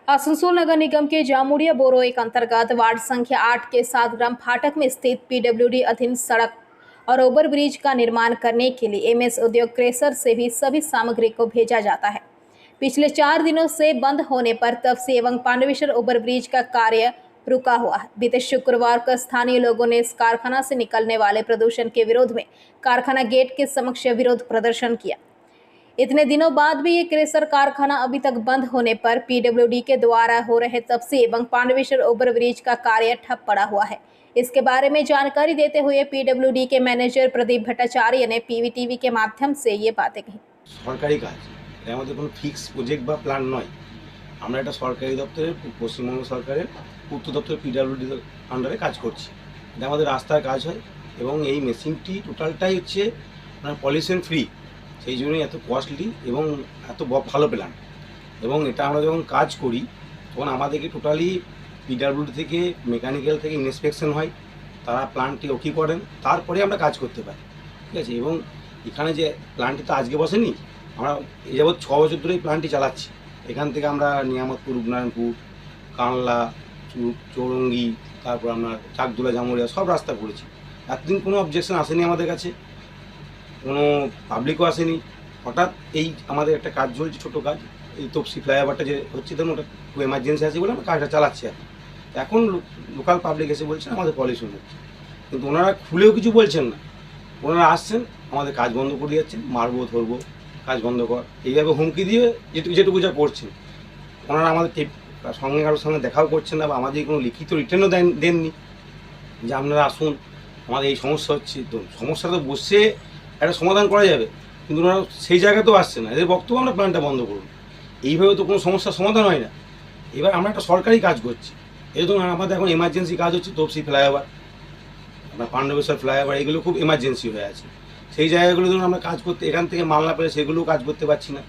आसनसोल नगर निगम के जामुड़िया बोरो एक अंतर्गत वार्ड संख्या 8 के 7 ग्राम फाटक में स्थित पीडब्ल्यूडी अधीन सड़क और ओवर ब्रिज का निर्माण करने के लिए एमएस उद्योग क्रेशर से भी सभी सामग्री को भेजा जाता है। पिछले 4 दिनों से बंद होने पर तपसी एवं पांडवेश्वर ओवर ब्रिज का कार्य रुका हुआ है। बीते शुक्रवार को स्थानीय लोगों ने इस कारखाना से निकलने वाले प्रदूषण के विरोध में कारखाना गेट के समक्ष विरोध प्रदर्शन किया। इतने दिनों बाद भी ये क्रेशर कारखाना अभी तक बंद होने पर पीडब्ल्यूडी के द्वारा हो रहे तपसी एवं पांडवेश्वर ओवरब्रिज का कार्य ठप पड़ा हुआ है। इसके बारे में जानकारी देते हुए पीडब्ल्यूडी के मैनेजर प्रदीप भट्टाचार्य ने पीवीटीवी के माध्यम से ये बातें कही। सरकारी काज এটা আমাদের কোনো ফিক্স প্রজেক্ট বা প্ল্যান নয়। আমরা একটা সরকারি দপ্তরে পশ্চিমবঙ্গ সরকারের পূর্ত দপ্তর পিডব্লিউডি আন্ডারে কাজ করছি। এটা আমাদের রাস্তার কাজ হয় এবং এই মেশিনটি টোটালটাই হচ্ছে মানে পলিউশন ফ্রি, সেই জন্যই এত কস্টলি এবং এত ভালো প্ল্যান। এবং এটা আমরা যখন কাজ করি তখন আমাদেরকে টোটালি পিডব্লিউডি থেকে মেকানিক্যাল থেকে ইন্সপেকশন হয়, তারা প্ল্যানটি ওকে করেন, তারপরে আমরা কাজ করতে পারি। ঠিক আছে। এবং এখানে যে প্ল্যানটি তো আজকে বসেনি, আমরা এই যাবৎ 6 বছর ধরে এই প্ল্যানটি চালাচ্ছি। এখান থেকে আমরা নিয়ামতপুর, রূপনারায়ণপুর, কানলা, চৌরঙ্গি, তারপর আমরা চাকদোলা, জামুরিয়া সব রাস্তা করেছি। এতদিন কোনো অবজেকশন আসেনি আমাদের কাছে, কোনো পাবলিকও আসেনি। হঠাৎ এই আমাদের একটা কাজ চলছে, ছোটো কাজ, এই তপসি ফ্লাইওভারটা যে হচ্ছে, তখন ওটা খুব এমার্জেন্সি আছে বলে আমরা কাজটা চালাচ্ছি। এখন লোকাল পাবলিক এসে বলছেন আমাদের পলিউশন হচ্ছে, কিন্তু ওনারা খুলেও কিছু বলছেন না। ওনারা আসছেন, আমাদের কাজ বন্ধ করে যাচ্ছেন, মারবো ধরবো, কাজ বন্ধ কর, এইভাবে হুমকি দিয়ে যেটুকু যা করছেন। ওনারা আমাদের সঙ্গে কারোর সঙ্গে দেখাও করছেন না, বা আমাদের কোনো লিখিত রিটার্নও দেননি যে আপনারা আসুন, আমাদের এই সমস্যা হচ্ছে। তো সমস্যা তো বসে একটা সমাধান করা যাবে, কিন্তু ওনারা সেই জায়গাতেও আসছে না। এদের বক্তব্য আমরা প্ল্যানটা বন্ধ করুন, এইভাবে তো কোনো সমস্যার সমাধান হয় না। এবার আমরা একটা সরকারি কাজ করছি, এই ধরুন আমাদের এখন এমার্জেন্সি কাজ হচ্ছে তপসি ফ্লাইওভার, আপনার পান্ডবেশ্বর ফ্লাইওভার, এগুলো খুব এমার্জেন্সি হয়ে আছে। সেই জায়গাগুলো ধরুন আমরা কাজ করতে, এখান থেকে মাল না পেলে সেগুলোও কাজ করতে পারছি না।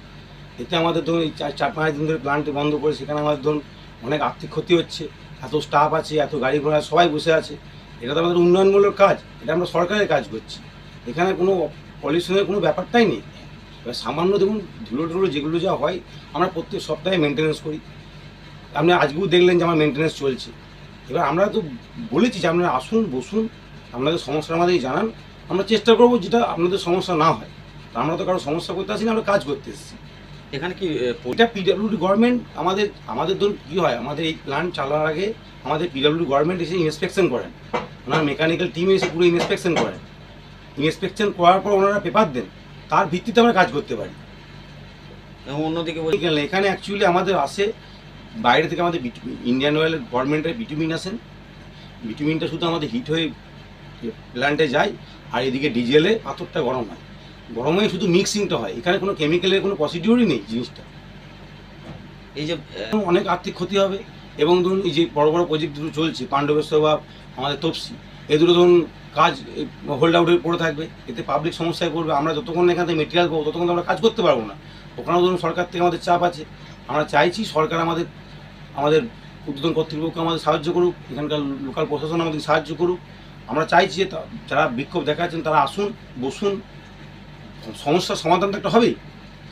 এতে আমাদের ধরুন এই 4-5 দিন ধরে প্ল্যান্টটি বন্ধ করে, সেখানে আমাদের ধরুন অনেক আর্থিক ক্ষতি হচ্ছে। এত স্টাফ আছে, এত গাড়ি ঘোড়া, সবাই বসে আছে। এটা তো আমাদের উন্নয়নমূলক কাজ, এটা আমরা সরকারের কাজ করছি। এখানে কোনো পলিউশনের কোনো ব্যাপারটাই নেই। এবার সামান্য দেখুন ধুলো যেগুলো যা হয়, আমরা প্রত্যেক সপ্তাহে মেনটেন্যান্স করি। আপনি আজকেও দেখলেন যে আমার মেনটেন্যান্স চলছে। এবার আমরা তো বলেছি যে আপনারা আসুন, বসুন, আপনাদের সমস্যা আমাদেরকে জানান, আমরা চেষ্টা করবো যেটা আপনাদের সমস্যা না হয়। তা আমরা তো কারো সমস্যা করতে আসি না, আমরা কাজ করতে এসেছি। এখানে কি এটা পিডব্লিউডি গভর্নমেন্ট আমাদের ধরুন কী হয়, আমাদের এই প্ল্যান চালানোর আগে আমাদের পিডব্লিউডি গভর্নমেন্ট এসে ইন্সপেকশন করেন, ওনার মেকানিক্যাল টিম এসে পুরো ইন্সপেকশন করেন। ইন্সপেকশন করার পর ওনারা পেপার দেন, তার ভিত্তিতে আমরা কাজ করতে পারি। অন্যদিকে এখানে অ্যাকচুয়ালি আমাদের আসে বাইরে থেকে, আমাদের ইন্ডিয়ান অয়েলের গভর্নমেন্টের বিটুমিন আসেন। বিটুমিনটা শুধু আমাদের হিট হয়ে প্ল্যান্টে যায়, আর এদিকে ডিজেলে পাথরটা গরম হয়, গরম হয়ে শুধু মিক্সিংটা হয়। এখানে কোনো কেমিক্যালের কোনো প্রসিডিওরই নেই জিনিসটা। এই যে অনেক আর্থিক ক্ষতি হবে। এবং ধরুন এই যে বড় বড় প্রজেক্ট দুটো চলছে, পান্ডবেশ্বর বা আমাদের তপসি, এ দুটো ধরুন কাজ হোল্ড আউটে পড়ে থাকবে, এতে পাবলিক সমস্যায় পড়বে। আমরা যতক্ষণ এখান থেকে মেটেরিয়াল পাবো ততক্ষণ আমরা কাজ করতে পারবো না। ওখানেও ধরুন সরকার থেকে আমাদের চাপ আছে। আমরা চাইছি সরকার আমাদের উদ্বোধন কর্তৃপক্ষ আমাদের সাহায্য করুক, এখানকার লোকাল প্রশাসন আমাদের সাহায্য করুক। আমরা চাইছি যে যারা বিক্ষোভ দেখাচ্ছেন তারা আসুন, বসুন, সমস্যার সমাধান তো একটা হবেই।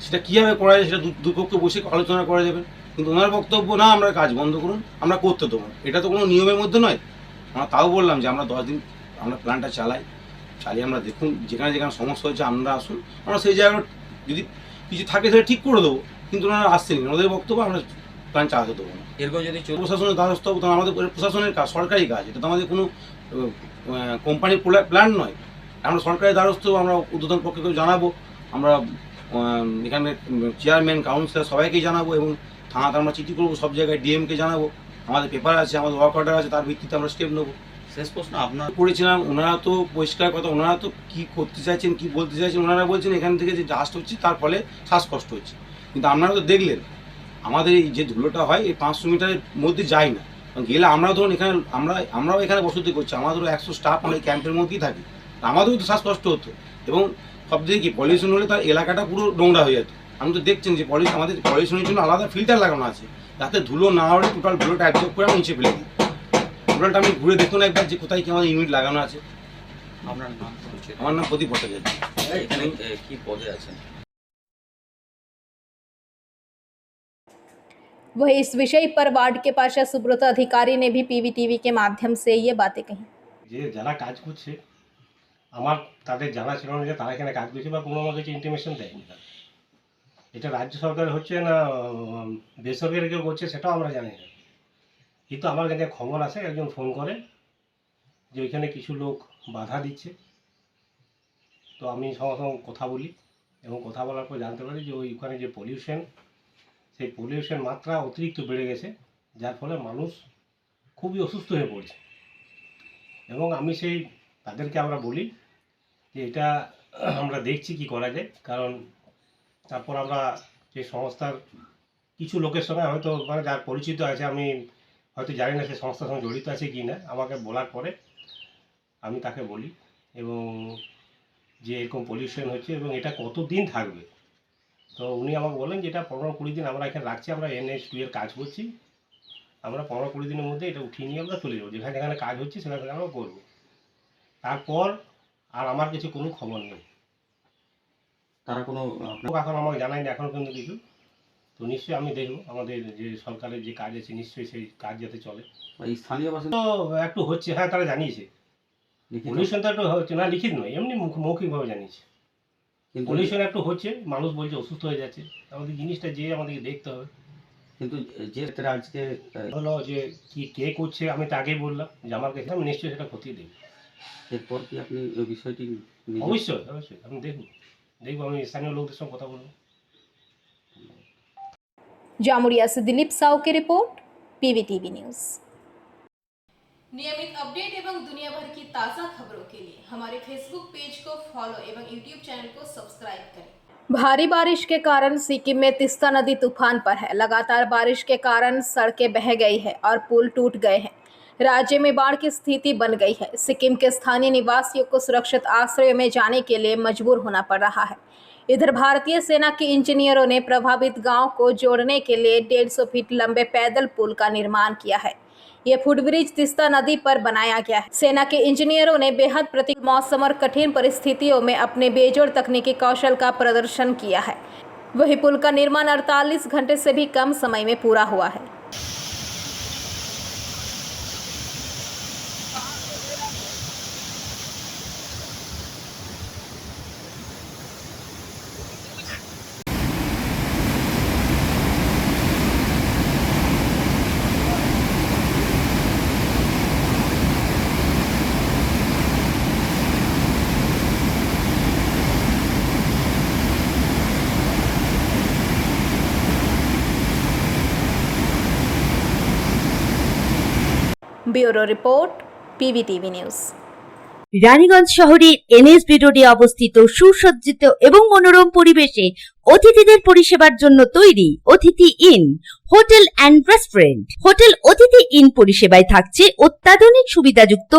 সেটা কীভাবে করা যায় সেটা দুপক্ষ বসে আলোচনা করা যাবে। কিন্তু ওনার বক্তব্য না, আমরা কাজ বন্ধ করুন, আমরা করতে দেবো না। এটা তো কোনো নিয়মের মধ্যে নয়। আমরা তাও বললাম যে আমরা 10 দিন আমরা প্ল্যানটা চালিয়ে আমরা দেখুন, যেখানে সমস্যা হচ্ছে আপনারা আসুন, আমরা সেই জায়গায় যদি কিছু থাকে সেটা ঠিক করে দেবো। কিন্তু ওনারা আসছেন, ওনাদের বক্তব্য আমরা প্ল্যান চালাতে দেবো না। এরকম যদি প্রশাসনের দ্বারস্থ হবো, তখন আমাদের প্রশাসনের কাজ, সরকারি কাজ। এটা তো আমাদের কোনো কোম্পানির প্ল্যান নয়। আমরা সরকারের দ্বারস্থ, আমরা উদ্বোধন পক্ষকে জানাবো, আমরা এখানে চেয়ারম্যান, কাউন্সিলর সবাইকেই জানাবো, এবং থানাতে আমরা চিঠি করবো, সব জায়গায় ডিএমকে জানাবো। আমাদের পেপার আছে, আমাদের ওয়ার্ক অর্ডার আছে, তার ভিত্তিতে আমরা স্টেপ নেবো। শেষ প্রশ্ন আপনার করেছিলাম, ওনারা তো পরিষ্কার কথা, ওনারা তো কী করতে চাইছেন, কী বলতে চাইছেন, ওনারা বলছেন এখান থেকে যে ডাস্ট হচ্ছে তার ফলে শ্বাসকষ্ট হচ্ছে। কিন্তু আপনারা তো দেখলেন আমাদের এই যে ধুলোটা হয় এই 500 মিটারের মধ্যে যায় না। গেলে আমরা ধরুন এখানে আমরাও এখানে বসতি করছি, আমাদেরও 100 স্টাফ আমরা এই ক্যাম্পের মধ্যেই থাকি, আমাদেরও তো শ্বাসকষ্ট হতো। এবং সব থেকে কি পলিউশন হলে তার এলাকাটা পুরো নোংরা হয়ে যেত। আপনি তো দেখছেন যে আমাদের পলিউশনের জন্য আলাদা ফিল্টার লাগানো আছে, যাতে ধুলো না হলে টোটাল ধুলোটা অ্যাবজর্ব করে আমি নিচে ফেলে দিই। টোটালটা আমি ঘুরে দেখুন একবার যে কোথায় কি আমাদের ইউনিট লাগানো আছে। আপনার নাম? আমার নাম প্রদীপ ভট্টাচার্য। এখানে কি পদে আছেন? वहीं इस विषय पर वार्ड के पार्षद सुब्रत अधिकारी ने भी पीवीटीवी के माध्यम से ये बातें कही। যে যারা কাজ করছে আমার তাদের জানা ছিল না যে তারা এখানে কাজ করছে বা কোনো আমার কাছে ইন্টিমেশন দেয়নি তারা। এটা রাজ্য সরকার হচ্ছে না বেসরকারি কেউ করছে সেটাও আমরা জানি না, কিন্তু আমার কাছে খবর আছে একজন ফোন করে যে ওইখানে কিছু লোক বাধা দিচ্ছে। তো আমি সঙ্গে সঙ্গে কথা বলি এবং কথা বলার পর জানতে পারি যে ওইখানে যে পলিউশন, সেই পলিউশন মাত্রা অতিরিক্ত বেড়ে গেছে, যার ফলে মানুষ খুবই অসুস্থ হয়ে পড়ছে। এবং আমি সেই তাদেরকে আমরা বলি যে এটা আমরা দেখছি কি করা যায়, কারণ তারপর আমরা যে সংস্থার কিছু লোকের সঙ্গে হয়তো মানে যার পরিচিত আছে, আমি হয়তো জানি না সে সংস্থার সঙ্গে জড়িত আছে কি না, আমাকে বলার পরে আমি তাকে বলি এবং যে এরকম পলিউশন হচ্ছে এবং এটা কতদিন থাকবে। তো উনি আমাকে বলেন যে এটা 15-20 দিন আমরা এখানে রাখছি, আমরা NH2 এর কাজ করছি, আমরা 15-20 দিনের মধ্যে এটা উঠিয়ে নিয়ে আমরা চলে যাবো, যেখানে যেখানে কাজ হচ্ছে সেখানে সেখানে আমরা করবো। তারপর আর আমার কিছু কোনো খবর নেই। তারা কোনো লোক এখন আমাকে জানায়নি এখনও কিন্তু কিছু। তো নিশ্চয়ই আমি দেখবো আমাদের যে সরকারের যে কাজ আছে নিশ্চয়ই সেই কাজ যাতে চলে। এই স্থানীয় বাসিন্দা তো একটু হচ্ছে, হ্যাঁ তারা জানিয়েছে। লিখিত, পলিউশন তো একটু হচ্ছে না, লিখিত নয়, এমনি মৌখিকভাবে জানিয়েছে। কিন্তু পলিউশন একটু হচ্ছে, মানুষ বলছে অসুস্থ হয়ে যাচ্ছে, আমাদের জিনিসটা যে আমাদেরকে দেখতে হবে। কিন্তু যে ক্ষেত্রে আজকে হলো যে কি কে করছে, আমি তো আগেই বললাম যে আমার কাছে, আমি নিশ্চয়ই সেটা খতিয়ে দেখব। এরপর কি আপনি ওই বিষয়টি নিজে- অবশ্যই অবশ্যই আমি দেখবো, আমি স্থানীয় লোকদের সঙ্গে কথা বলবো। जामुड़िया से दिलीप साव की रिपोर्ट, पीवीटीवी न्यूज। नियमित अपडेट एवं दुनिया भर की ताज़ा खबरों के लिए हमारे फेसबुक पेज को फॉलो एवं यूट्यूब चैनल को सब्सक्राइब करें। भारी बारिश के कारण सिक्किम में तिस्ता नदी तूफान पर है। लगातार बारिश के कारण सड़कें बह गई है और पुल टूट गए हैं। राज्य में बाढ़ की स्थिति बन गई है। सिक्किम के स्थानीय निवासियों को सुरक्षित आश्रय में जाने के लिए मजबूर होना पड़ रहा है। इधर भारतीय सेना के इंजीनियरों ने प्रभावित गांव को जोड़ने के लिए 150 फीट लंबे पैदल पुल का निर्माण किया है। ये फुटब्रिज तिस्ता नदी पर बनाया गया है। सेना के इंजीनियरों ने बेहद प्रतिकूल मौसम और कठिन परिस्थितियों में अपने बेजोड़ तकनीकी कौशल का प्रदर्शन किया है। वही पुल का निर्माण 48 घंटे से भी कम समय में पूरा हुआ है। Bureau report, PVTV news. Raniganj শহরের NSB রোডে অবস্থিত সুসজ্জিত এবং মনোরম পরিবেশে অতিথিদের পরিষেবার জন্য তৈরি অতিথি in hotel and restaurant. Hotel অতিথি ইন পরিষেবায় থাকছে অত্যাধুনিক সুবিধাযুক্ত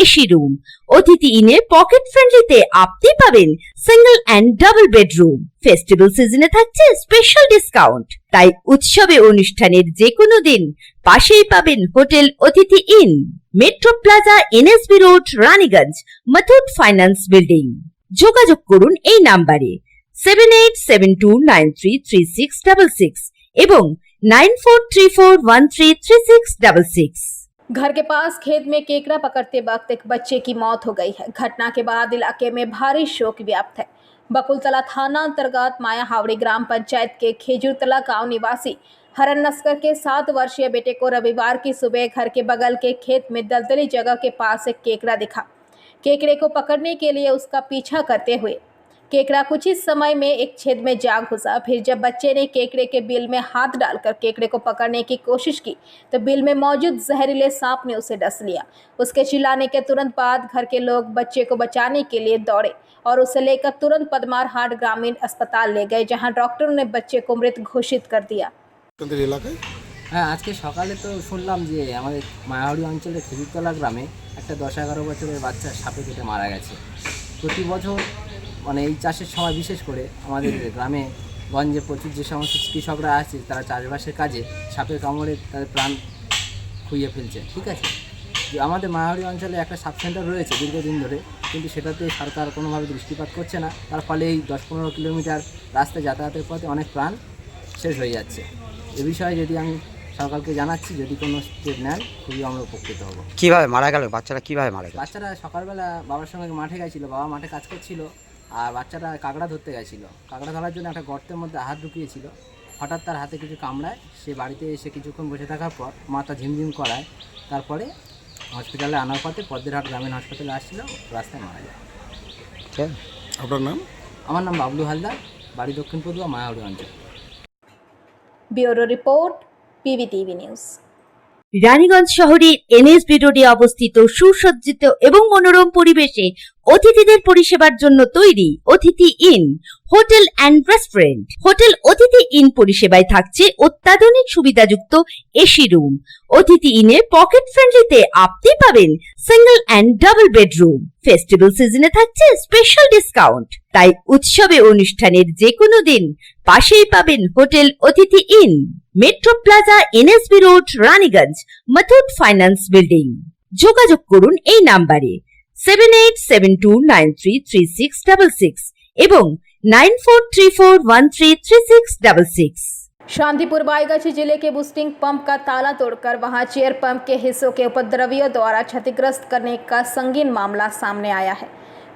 এসি রুম। অতিথি ইনে পকেট ফ্রেন্ডলিতে আপনি পাবেন single and double bedroom. Festival সিজনে থাকছে স্পেশাল ডিসকাউন্ট। তাই উৎসবে অনুষ্ঠানের যে কোনো দিন পাশেই পাবেন হোটেল অতিথি in, metro plaza, NSB road, Raniganj, Muthoot finance building. যোগাযোগ করুন এই নাম্বারে 7872933666 এবং 9434133666। घर के पास खेत में केकड़ा पकड़ते वक्त एक बच्चे की मौत हो गई है। घटना के बाद इलाके में भारी शोक व्याप्त है। बकुलतला थाना अंतर्गत माया हावड़ी ग्राम पंचायत के खेजूरतला गांव निवासी हरन नस्कर के 7 वर्षीय बेटे को रविवार की सुबह घर के बगल के खेत में दलदली जगह के पास एक केकड़ा दिखा। केकड़े को पकड़ने के लिए उसका पीछा करते हुए केकड़ा कुछ ही समय में एक छेद में जा घुसा। फिर जब बच्चे ने केकड़े के बिल में हाथ डालकर केकड़े को पकड़ने की कोशिश की तो बिल में मौजूद जहरीले सांप ने उसे डस लिया। उसके चिल्लाने के तुरंत बाद घर के लोग बच्चे को बचाने के लिए दौड़े और उसे लेकर तुरंत पदमार हाट ग्रामीण अस्पताल ले गए, जहां डॉक्टरों ने बच्चे को मृत घोषित कर दिया। এলাকায় হ্যাঁ, আজকে সকালে তো শুনলাম যে আমাদের মায়াহাওড়ি অঞ্চলের খেজুরতলা গ্রামে একটা 10-11 বছরের বাচ্চা সাপে কেটে মারা গেছে। প্রতি বছর মানে এই চাষের সময় বিশেষ করে আমাদের গ্রামে গঞ্জে প্রচুর যে সমস্ত কৃষকরা আছে তারা চাষবাসের কাজে সাপের কামড়ে তাদের প্রাণ খুইয়ে ফেলছে। ঠিক আছে, যে আমাদের মায়াহাওড়ি অঞ্চলে একটা সাব সেন্টার রয়েছে দীর্ঘদিন ধরে, কিন্তু সেটাতে সরকার কোনোভাবে দৃষ্টিপাত করছে না। তার ফলে এই 10-15 কিলোমিটার রাস্তায় যাতায়াতের পথে অনেক প্রাণ শেষ হয়ে যাচ্ছে। এ বিষয়ে যদি আমি সরকারকে জানাচ্ছি, যদি কোনো স্টেপ নেন খুবই আমরা উপকৃত হব। কিভাবে মারা গেল বাচ্চারা, কিভাবে মারা গেল? বাচ্চারা সকালবেলা বাবার সঙ্গে মাঠে গেছিলো, বাবা মাঠে কাজ করছিল, আর বাচ্চারা কাঁকড়া ধরতে গেছিলো। কাঁকড়া ধরার জন্য একটা গর্তের মধ্যে হাত ঢুকিয়েছিল। হঠাৎ তার হাতে কিছু কামড়ায়, সে বাড়িতে এসে কিছুক্ষণ বসে থাকার পর মাথা ঝিমঝিম করায়, তারপরে হসপিটালে আনার পথে পদ্মেরহাট গ্রামীণ হাসপাতালে আসছিল, রাস্তায় মারা যায়। আপনার নাম? আমার নাম বাবলু হালদার, বাড়ি দক্ষিণ পদুয়া, মায়াউড়ি অঞ্চল। Bureau report, PVTV news. Raniganj শহরের এনএসবি রোডে অবস্থিত সুসজ্জিত এবং মনোরম পরিবেশে অতিথিদের পরিষেবার জন্য তৈরি অতিথি in hotel and restaurant. Hotel অতিথি ইন পরিষেবায় থাকছে অত্যাধুনিক সুবিধাযুক্ত এসি রুম। অতিথি ইনে পকেট ফ্রেন্ডলিতে আপনি পাবেন single and double bedroom. Festival সিজনে থাকছে স্পেশাল ডিসকাউন্ট। তাই উৎসবে অনুষ্ঠানের যে কোনো দিন পাশেই পাবেন হোটেল অতিথি in, metro plaza, NSB road, Raniganj, Muthoot finance building. যোগাযোগ করুন এই নাম্বারে 7872933666 এবং 9434133666। शांतिपुर बाईगाछी जिले के बूस्टिंग पंप का ताला तोड़कर वहां चेयर पंप के हिस्सों के उपद्रवियों द्वारा क्षतिग्रस्त करने का संगीन मामला सामने आया है।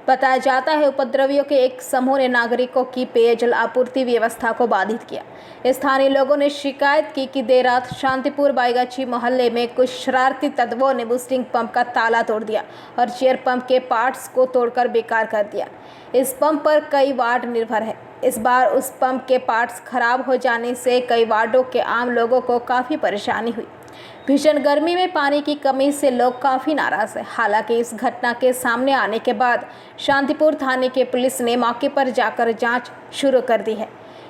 बताया जाता है उपद्रवियों के एक समूह ने नागरिकों की पेयजल आपूर्ति व्यवस्था को बाधित किया। स्थानीय लोगों ने शिकायत की कि देर रात शांतिपुर बाईगाछी मोहल्ले में कुछ शरारती तत्वों ने बूस्टिंग पंप का ताला तोड़ दिया और चेयर पंप के पार्ट्स को तोड़कर बेकार कर दिया। इस पंप पर कई वार्ड निर्भर है। इस बार उस पंप के पार्ट्स खराब हो जाने से कई वार्डों के आम लोगों को काफ़ी परेशानी हुई। भीषण गर्मी में पानी की कमी से लोग काफ़ी नाराज़ हैं। हालांकि इस घटना के सामने आने के बाद शांतिपुर थाने के पुलिस ने मौके पर जाकर जांच शुरू कर दी है।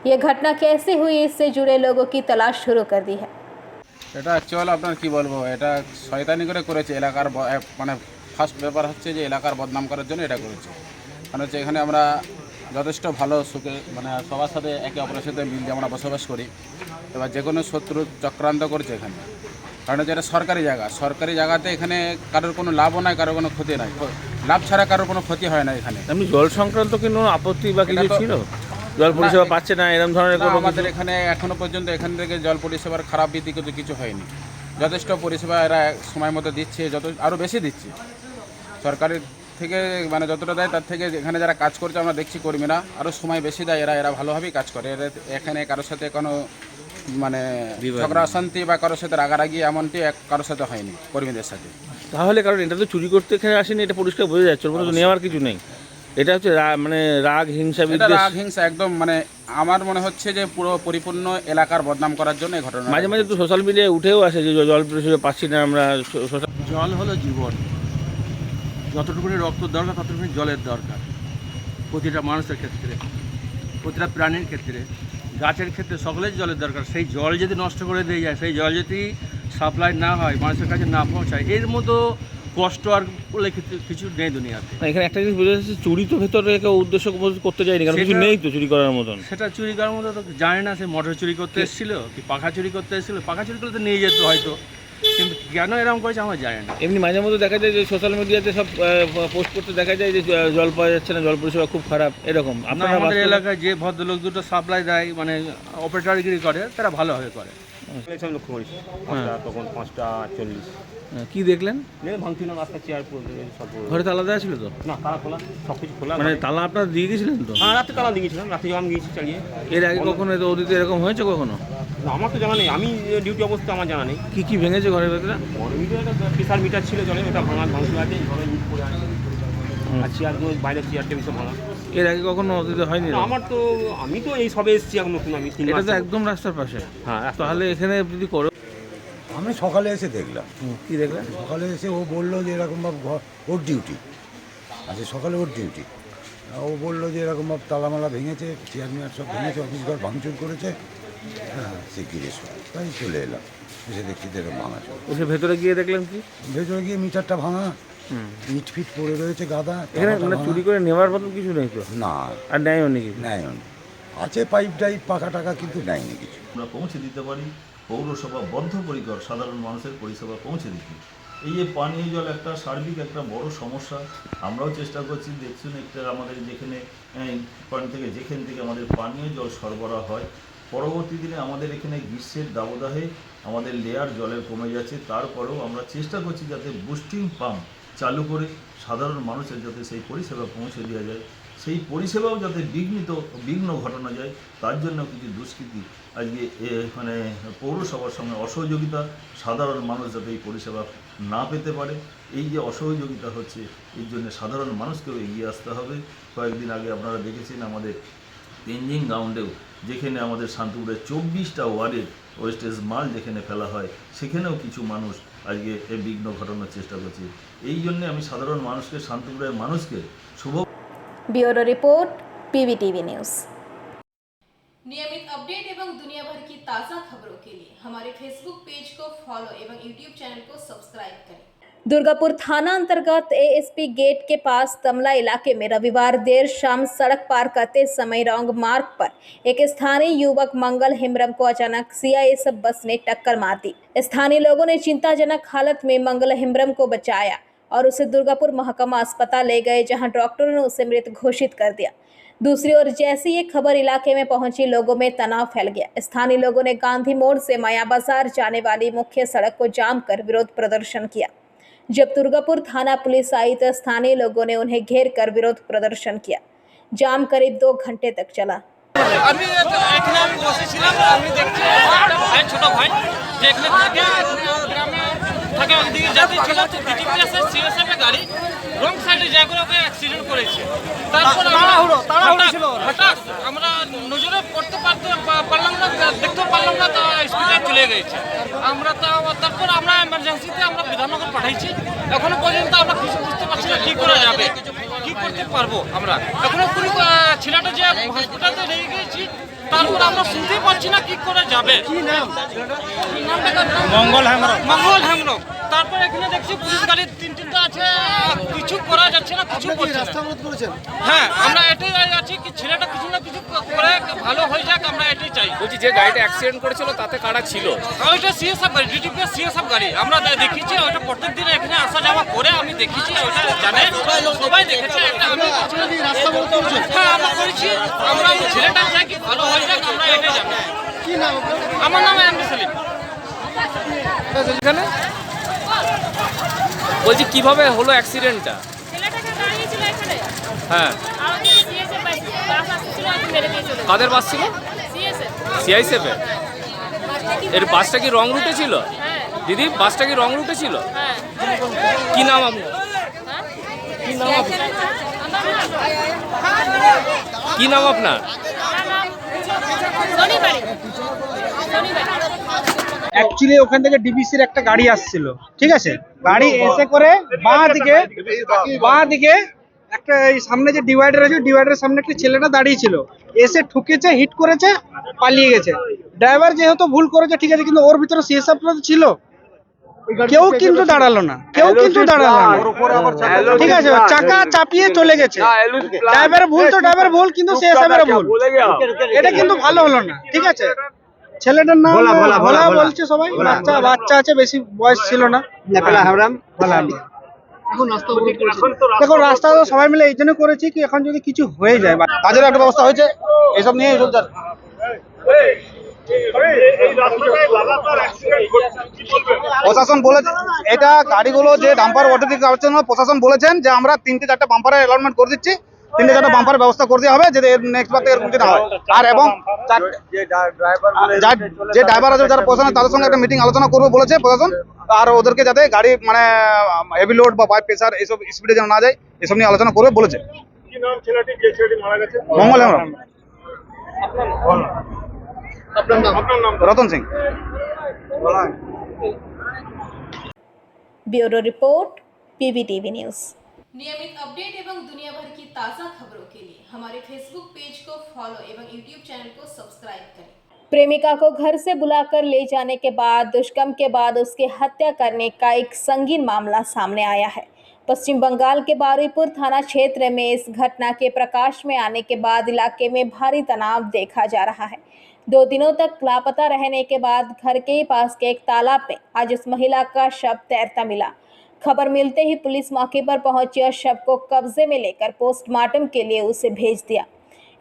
ये घटना कैसे हुई, इससे जुड़े लोगों की तलाश शुरू कर दी है। এটা অ্যাকচুয়াল আপনার কি বলবো, এটা শয়তানি করে করেছে এলাকার মানে ফার্স্ট ব্যাপার হচ্ছে যে এলাকার বদনাম করার জন্য এটা করেছে। কারণ হচ্ছে এখানে আমরা যথেষ্ট ভালো সুখে মানে সবার সাথে একে অপরের সাথে মিল দিয়ে আমরা বসবাস করি। এবার যে কোনো শত্রু চক্রান্ত করছে এখানে, কারণ হচ্ছে এটা সরকারি জায়গা। সরকারি জায়গাতে এখানে কারোর কোনো লাভও নাই, কারোর কোনো ক্ষতি নাই। লাভ ছাড়া কারোর কোনো ক্ষতি হয় না এখানে। এমনি জল সংক্রান্ত কোনো আপত্তি বা কিছু ছিল? জল পরিষেবা পাচ্ছে না এরকম ধরনের কোনো? আমাদের এখানে এখনো পর্যন্ত এখান থেকে জল পরিষেবার খারাপ দিক কিছু হয়নি। যথেষ্ট পরিষেবা এরা সময় মতো দিচ্ছে, আরও বেশি দিচ্ছে সরকারের থেকে, মানে যতটা দেয় তার থেকে। এখানে যারা কাজ করছে আমরা দেখছি কর্মীরা আরও সময় বেশি দেয়, এরা ভালোভাবেই কাজ করে। এখানে কারোর সাথে কোনো মানে ঝগড়া অশান্তি বা কারোর সাথে রাগারাগি এমনটি কারোর সাথে হয়নি কর্মীদের সাথে। তাহলে কারণ এটা তো চুরি করতে এখানে আসেনি, এটা পরিষ্কার বোঝা যাচ্ছে, ওর মধ্যে নেওয়ার কিছু নেই। এটা হচ্ছে মানে রাগ হিংসা এটা রাগ হিংসা একদম, মানে আমার মনে হচ্ছে যে পুরো পরিপূর্ণ এলাকার বদনাম করার জন্য এই ঘটনা। মাঝে মাঝে তো সোশ্যাল মিডিয়ায় উঠেও আসে যে জল পরিষেবা পাচ্ছি না আমরা। জল হলো জীবন, যতটুকুনি রক্তের দরকার ততটুকুনি জলের দরকার প্রতিটা মানুষের ক্ষেত্রে, প্রতিটা প্রাণীর ক্ষেত্রে, গাছের ক্ষেত্রে, সকলের জলের দরকার। সেই জল যদি নষ্ট করে দিয়ে যায়, সেই জল যদি সাপ্লাই না হয়, মানুষের কাছে না পৌঁছায়, এর মতো কষ্ট আর বলে কিছু নেই দুনিয়াতে। এখানে একটা জিনিস বোঝা যাচ্ছে, চুরি তো ভেতরে কেউ উদ্দেশ্য করতে যায়নি, কারণ কিছু নেই তো চুরি করার মতন। সেটা চুরি করার মতো তো জানি না, সে মোটর চুরি করতে এসেছিল কি পাখা চুরি করতে এসেছিল। পাখা চুরি করলে তো নিয়ে যেত হয়তো, কিন্তু কেন এরকম করেছে আমরা জানি না। এমনি মাঝে মধ্যে দেখা যায় যে সোশ্যাল মিডিয়াতে সব পোস্ট করতে দেখা যায় যে জল পাওয়া যাচ্ছে না, জল পরিষেবা খুব খারাপ এরকম। আমাদের এলাকায় যে ভদ্রলোক দুটো সাপ্লাই দেয়, মানে অপারেটরগিরি করে, তারা ভালোভাবে করে। লক্ষ্য করেছি তখন 5:40 কি দেখলেন? ভাঙছিল রাস্তা, চেয়ার ঘরে তালা দেওয়া ছিল তো? না, তালা খোলা, সব কিছু খোলা। মানে তালা আপনারা দিয়ে গেছিলেন তো? হ্যাঁ, রাতে তালা দিয়ে গেছিলাম, রাতে আমি গিয়েছি চালিয়ে। এর আগে কখনো অতীতে এরকম হয়েছে কখনো? না, আমার তো জানা নেই, আমি ডিউটি অবস্থা আমার জানা নেই। কি কি ভেঙেছে ঘরের ভেতরে? একটা প্রেশার মিটার ছিল জলে, ওটা ভাঙচুর আছে, ঘরে ইট পড়ে আছে। আর চেয়ারগুলো, বাইরের চেয়ার টেবিল সব ভাঙা। এর আগে কখনো অতীতে হয়নি? আমার তো, আমি তো এই সবে এসেছি এখন নতুন। আমি এটা তো একদম রাস্তার পাশে। হ্যাঁ, তাহলে এখানে যদি করো। আমি সকালে এসে দেখলাম। কি দেখলেন? সকালে এসে ও বললো যে এরকমভাবে ওর ডিউটি আজকে সকালে, ওর ডিউটি। ও বললো যে এরকমভাবে তালামালা ভেঙেছে, চেয়ার মেয়ার সব ভেঙেছে, অফিস ঘর ভাঙচুর করেছে। হ্যাঁ, সে গিয়ে তাই চলে এলাম, এসে দেখছি এরকম ভাঙা চলে। ওসে ভেতরে গিয়ে দেখলেন কি? ভেতরে গিয়ে মিটারটা ভাঙা, ইট ফিট পড়ে রয়েছে গাদা। এখানে মানে চুরি করে নেওয়ার মতো কিছু নেই তো? না, আর নেয়ও নাকি? নেয়ও আছে পাইপ টাইপ পাকা টাকা, কিন্তু নেয়নি কিছু। আমরা পৌঁছে দিতে পারি, পৌরসভা বদ্ধপরিকর সাধারণ মানুষের পরিষেবা পৌঁছে দিতে। এই যে পানীয় জল একটা সার্বিক একটা বড় সমস্যা, আমরাও চেষ্টা করছি। দেখছুন একটা আমাদের যেখানে পয়েন্ট থেকে যেখান থেকে আমাদের পানীয় জল সরবরাহ হয়, পরবর্তী দিনে আমাদের এখানে গ্রীষ্মের দাবদাহে আমাদের লেয়ার জলের কমে যাচ্ছে, তারপরেও আমরা চেষ্টা করছি যাতে বুস্টিং পাম্প চালু করে সাধারণ মানুষের যাতে সেই পরিষেবা পৌঁছে দেওয়া যায়, সেই পরিষেবাও যাতে বিঘ্ন ঘটানো যায়, তার জন্য কিছু দুষ্কৃতী আজকে মানে পৌরসভার সঙ্গে অসহযোগিতা, সাধারণ মানুষ যাতে এই পরিষেবা না পেতে পারে, এই যে অসহযোগিতা হচ্ছে, এর জন্য সাধারণ মানুষকেও এগিয়ে আসতে হবে। কয়েকদিন আগে আপনারা দেখেছেন আমাদের তেনজিং গ্রাউন্ডেও, যেখানে আমাদের শান্তিপুরের 24টা ওয়ার্ডের ওয়েস্টেজ মাল যেখানে ফেলা হয়, সেখানেও কিছু মানুষ আজকে বিঘ্ন ঘটানোর চেষ্টা করছে। এই জন্যে আমি সাধারণ মানুষকে, শান্তিপুরের মানুষকে শুভ। Bureau report PVTV news. नियमित अपडेट एवं दुनिया भर की ताज़ा खबरों के लिए हमारे फेसबुक पेज को फॉलो एवं यूट्यूब चैनल को सब्सक्राइब करें। दुर्गापुर थाना अंतर्गत एएसपी गेट के पास तमला इलाके में रविवार देर शाम सड़क पार करते समय रॉन्ग मार्ग पर एक स्थानीय युवक मंगल हेम्ब्रम को अचानक सीआईएसएफ बस ने टक्कर मार दी। स्थानीय लोगों ने चिंताजनक हालत में मंगल हेम्ब्रम को बचाया और उसे दुर्गापुर महकमा अस्पताल ले गए, जहां डॉक्टरों ने उसे मृत घोषित कर दिया। दूसरी ओर जैसे ये खबर इलाके में पहुंची, लोगों में तनाव फैल गया। स्थानीय लोगों ने गांधी मोड़ से माया बाजार जाने वाली मुख्य सड़क को जाम कर विरोध प्रदर्शन किया। जब दुर्गापुर थाना पुलिस आई तो स्थानीय लोगों ने उन्हें घेर कर विरोध प्रदर्शन किया। जाम करीब 2 घंटे तक चला। রং সাইডে যায় করে ওকে অ্যাক্সিডেন্ট করেছে। তারপর হঠাৎ আমরা নজরে পড়তে পারলাম না, দেখতে পারলাম না, তা স্পিডে চলে গেছে। আমরা তারপর আমরা এমার্জেন্সিতে আমরা বিধাননগর পাঠাইছি। এখনো পর্যন্ত আমরা কিছু বুঝতে পারছি না কি করা যাবে, কি করতে পারবো। আমরা এখনো পুরো ছেলেটা যে হসপিটালে নিয়ে গেছি, তারপর আমরা শুনতেই পাচ্ছি না কি করা যাবে। মঙ্গল হেমব্রম। তারপর এখানে দেখছি পুলিশ গাড়ি 3-3টা আছে, কিছু করা যাচ্ছে না, কিছু করছে না। হ্যাঁ, আমরা এটাই আছি কি ছেলেটা কিছু না কিছু করে ভালো হয়ে যাক, আমরা এটাই চাই। বলছি যে গাড়িটা অ্যাক্সিডেন্ট করেছিল তাতে কারা ছিল? ওইটা সিএসএফ গাড়ি, ডিটিপিএস সিএসএফ গাড়ি। আমরা দেখেছি ওইটা প্রত্যেক দিন এখানে আসা যাওয়া করে, আমি দেখেছি, ওইটা জানে সবাই দেখেছে। একটা আমি হ্যাঁ আমরা করেছি, আমরা ছেলেটা চাই কি ভালো হয়ে যাক, আমরা এটাই জানি। কি নাম? আমার নাম এমডি সেলিম। বলছি কিভাবে হলো অ্যাক্সিডেন্টটা? ছেলেটাকে দাঁড়িয়েছিল এখানে। হ্যাঁ। আর সিএসএফ বাস আসছিল, আর মেরে দিয়ে চলে গেছে। কাদের বাস ছিল? সিআইএসএফ এর। এর বাসটা কি রং রুটে ছিল? হ্যাঁ। দিদি বাসটা কি রং রুটে ছিল? হ্যাঁ। কি নাম আপনার? হ্যাঁ? কি নাম আপনার? কি নাম আপনার? শনিবারে। অ্যাকচুয়ালি ওখান থেকে ডিবিসির একটা গাড়ি আসছিল, ঠিক আছে, গাড়ি এসে করে বাঁ দিকে একটা এই সামনে যে ডিভাইডার আছে, ডিভাইডারের সামনে একটা ছেলেটা দাঁড়িয়ে ছিল, এসে ঠুকেছে, হিট করেছে, পালিয়ে গেছে। ড্রাইভার যেহেতু ভুল করেছে, ঠিক আছে, কিন্তু ওর ভিতরে সিএসএফ ছিল, কেউ কিন্তু দাঁড়ালো না, ঠিক আছে, চাকা চাপিয়ে চলে গেছে। ড্রাইভারের ভুল তো ড্রাইভার ভুল, কিন্তু সিএসএফ এর ভুল, এটা কিন্তু ভালো হলো না, ঠিক আছে। ছেলেটার নাম ভোলা বলছে সবাই, বাচ্চা আছে, বেশি বয়স ছিল না। দেখো রাস্তা তো সবাই মিলে এই জন্য করেছি কি এখন যদি কিছু হয়ে যায়, কাজের একটা ব্যবস্থা হয়েছে, এসব নিয়ে প্রশাসন বলেছে এটা গাড়িগুলো যে ডাম্পার ওভারটেকিং করার জন্য প্রশাসন বলেছেন যে আমরা 3-4টা বাম্পারের অ্যালটমেন্ট করে দিচ্ছি, 3-4টা বাম্পারের ব্যবস্থা করে দেওয়া হবে, যদি নেক্সট বার এরকম যদি না হয়। আর এবং যে ড্রাইভার আছে যারা প্রশাসন, তাদের সঙ্গে একটা মিটিং আলোচনা করবে বলেছে প্রশাসন, আর ওদেরকে যাতে গাড়ি মানে হেভি লোড বা বাই প্রেসার এইসব স্পিডে যেন না যায়, এসব নিয়ে আলোচনা করবে বলেছে। Mangal Hembram. Ratan Singh. Bureau report PVTV news. नियमित अपडेट एवं दुनिया भर की ताज़ा खबरों के लिए हमारे फेसबुक पेज को फॉलो एवं यूट्यूब चैनल को सब्सक्राइब करें। प्रेमिका को घर से बुलाकर ले जाने के बाद दुष्कर्म के बाद उसकी हत्या करने का एक संगीन मामला सामने आया है। पश्चिम बंगाल के बारुईपुर थाना क्षेत्र में इस घटना के प्रकाश में आने के बाद इलाके में भारी तनाव देखा जा रहा है। 2 दिनों तक लापता रहने के बाद घर के ही पास के एक तालाब में आज उस महिला का शव तैरता मिला। खबर मिलते ही पुलिस मौके पर पहुंची और शव को कब्जे में लेकर पोस्टमार्टम के लिए उसे भेज दिया।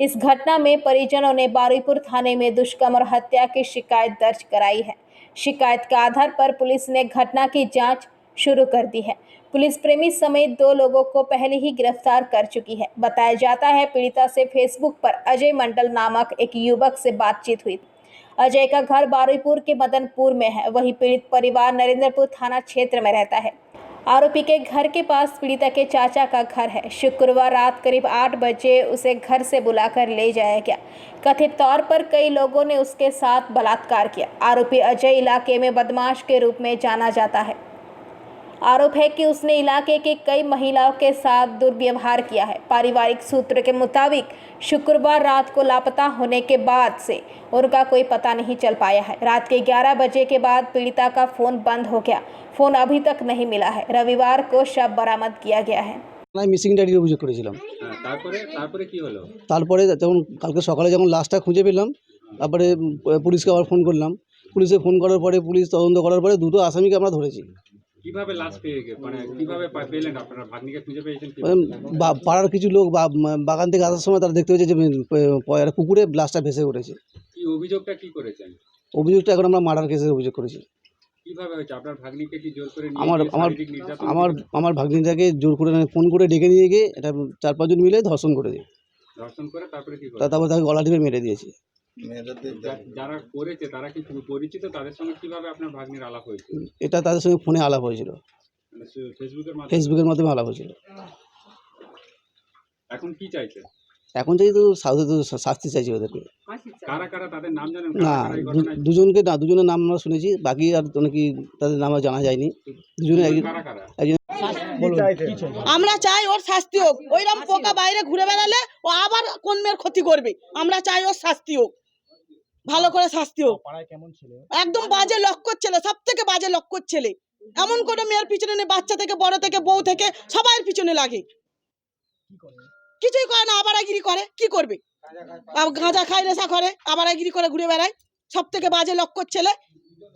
इस घटना में परिजनों ने बारुईपुर थाने में दुष्कर्म और हत्या की शिकायत दर्ज कराई है। शिकायत के आधार पर पुलिस ने घटना की जांच शुरू कर दी है। पुलिस प्रेमी समेत 2 लोगों को पहले ही गिरफ्तार कर चुकी है। बताया जाता है पीड़िता से फेसबुक पर अजय मंडल नामक एक युवक से बातचीत हुई। अजय का घर बारुईपुर के मदनपुर में है। वही पीड़ित परिवार नरेंद्रपुर थाना क्षेत्र में रहता है। आरोपी के घर के पास पीड़िता के चाचा का घर है। शुक्रवार रात करीब 8 बजे उसे घर से बुलाकर ले जाया गया। कथित तौर पर कई लोगों ने उसके साथ बलात्कार किया। आरोपी अजय इलाके में बदमाश के रूप में जाना जाता है। आरोप है कि उसने इलाके के कई महिलाओं के साथ दुर्व्यवहार किया है। पारिवारिक सूत्र के मुताबिक शुक्रवार रात को लापता होने के बाद से उनका कोई पता नहीं चल पाया है। रात के 11 बजे के बाद पीड़िता का फोन बंद हो गया। फोन अभी तक नहीं मिला है। रविवार को शव बरामद किया गया है। মিসিং ডায়েরির অভিযোগ করেছিলাম। তারপরে কি হলো? তারপরে যখন কালকে সকালে যখন লাশটা খুঁজে পেলাম, তারপরে পুলিশকে আবার ফোন করলাম। পুলিশে ফোন করার পরে পুলিশ তদন্ত করার পরে 2টো আসামিকে আমরা ধরেছি। কিভাবে লাশ পেয়ে মানে কিভাবে পেলেন আপনারা? ভাগ্নিকে খুঁজে পেয়েছেন পাড়ার কিছু লোক বাগান থেকে আসার সময় তারা দেখতে পেয়েছে যে পুকুরে লাশটা ভেসে উঠেছে। কি অভিযোগটা কি করেছেন? অভিযোগটা এখন আমরা মার্ডার কেসের অভিযোগ করেছি। কিভাবে হয়েছে? আপনার ভাগ্নিকে কি জোর করে নিয়ে আমার ভাগ্নিটাকে জোর করে ফোন করে ডেকে নিয়ে গিয়ে এটা 4-5 জন মিলে ধর্ষণ করেছে। ধর্ষণ করে তারপরে কি তারপর তাকে গলা টিপে মেরে দিয়েছে। যারা করেছে তারা কি পরিচিত? তাদের সঙ্গে কিভাবে আপনার ভাগ্নির আলাপ হয়েছিল? এটা তাদের সঙ্গে ফোনে আলাপ হয়েছিল, ফেসবুকের মাধ্যমে আলাপ হয়েছিল। এখন কি চাইছে? এখন চাই তো শাস্তি চাইছি ওদেরকে। কারা কারা তাদের নাম জানেন? না, দুজনের নাম আমরা শুনেছি, বাকি আর নাকি তাদের নাম জানা যায়নি। দুজনে আমরা চাই ওর শাস্তি হোক। ওইরকম পোকা বাইরে ঘুরে বেড়ালে ও আবার কোন মেয়ের ক্ষতি করবে। আমরা চাই ওর শাস্তি হোক, ভালো করে শাস্তি হোক। একদম বাজে লক্ষ্য ছেলে, সব থেকে বাজে লক্ষ্য ছেলে। এমন কোনো মেয়ের পিছনে নেই, বাচ্চা থেকে বড় থেকে বউ থেকে সবার পিছনে লাগে। কিছুই করে না, আবারাগিরি করে। কি করবে? গাঁজা খায়, নেশা করে, আবারাগিরি করে ঘুরে বেড়ায়। সব থেকে বাজে লক্ষ্য ছেলে।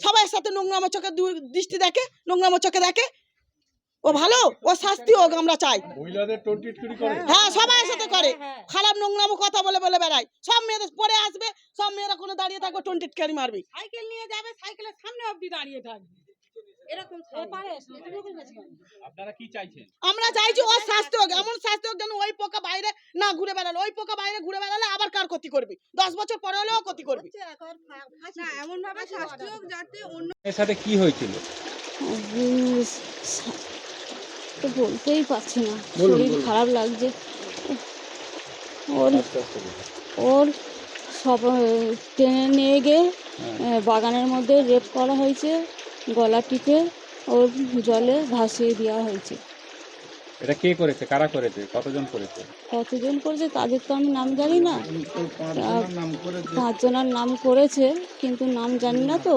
সবার সাথে নোংরামো চোখে দৃষ্টি দেখে, নোংরামো চোখে দেখে। ও ভালো, ও শাস্তি হোক আমরা চাই। হ্যাঁ, সবাই সাথে করে, খারাপ নোংরামো কথা বলে বলে বেড়ায়। সব মেয়েদের পরে আসবে, সব মেয়েরা কোনো দাঁড়িয়ে থাকবে, টোনটিটকারি মারবে। সাইকেল নিয়ে যাবে, সাইকেলের সামনে অবধি দাঁড়িয়ে থাকবে। আপনারা কি চাইছেন? আমরা চাইছি ওর শাস্তি হোক, এমন শাস্তি হোক যেন ওই পোকা বাইরে না ঘুরে বেড়ালে। ওই পোকা বাইরে ঘুরে বেড়ালে আবার কার ক্ষতি করবে? 10 বছর পরে হলেও ক্ষতি করবে। এমন ভাবে শাস্তি হোক যাতে অন্য এর সাথে কি হয়েছিল তো বলতেই পারছি না, শরীর খারাপ লাগছে। ওর সব টেনে নিয়ে গিয়ে বাগানের মধ্যে রেপ করা হয়েছে, গলা টিপে ওর জলে ভাসিয়ে দেওয়া হয়েছে। এটা কে করেছে? কারা করেছে? কতজন করেছে? কতজন করেছে তাদের তো আমি নাম জানি না। 5 জনের নাম করেছে, কিন্তু নাম জানি না। তো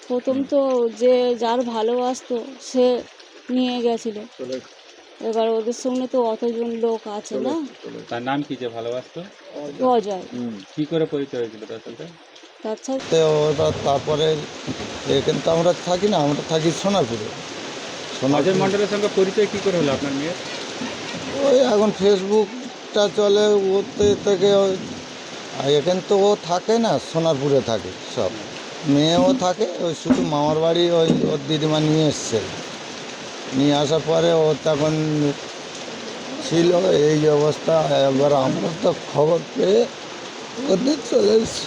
প্রথম তো যে যার ভালোবাসতো সে নিয়ে গেছিল। এবার ওদের সঙ্গে তো অতজন লোক আছে না। তার নাম কি যে ভালোবাসতো? অজয়। কি করে পরিচয় হয়েছিল তার সাথে? তারপরে এখানে তো আমরা থাকি না, আমরা থাকি সোনারপুরে। অজয় মণ্ডলের সঙ্গে পরিচয় কি করে হলো আপনার মেয়ের? ওই এখন ফেসবুকটা চলে, ওতে থেকে এখানে তো ও থাকে না, সোনারপুরে থাকে সব। মেয়েও থাকে, ওই শুধু মামার বাড়ি ওই ওর দিদিমা নিয়ে এসছে। নিয়ে আসার পরে ও তখন ছিল এই অবস্থা। এবার আমরা তো খবর পেয়ে ওদের চলে এসেছি।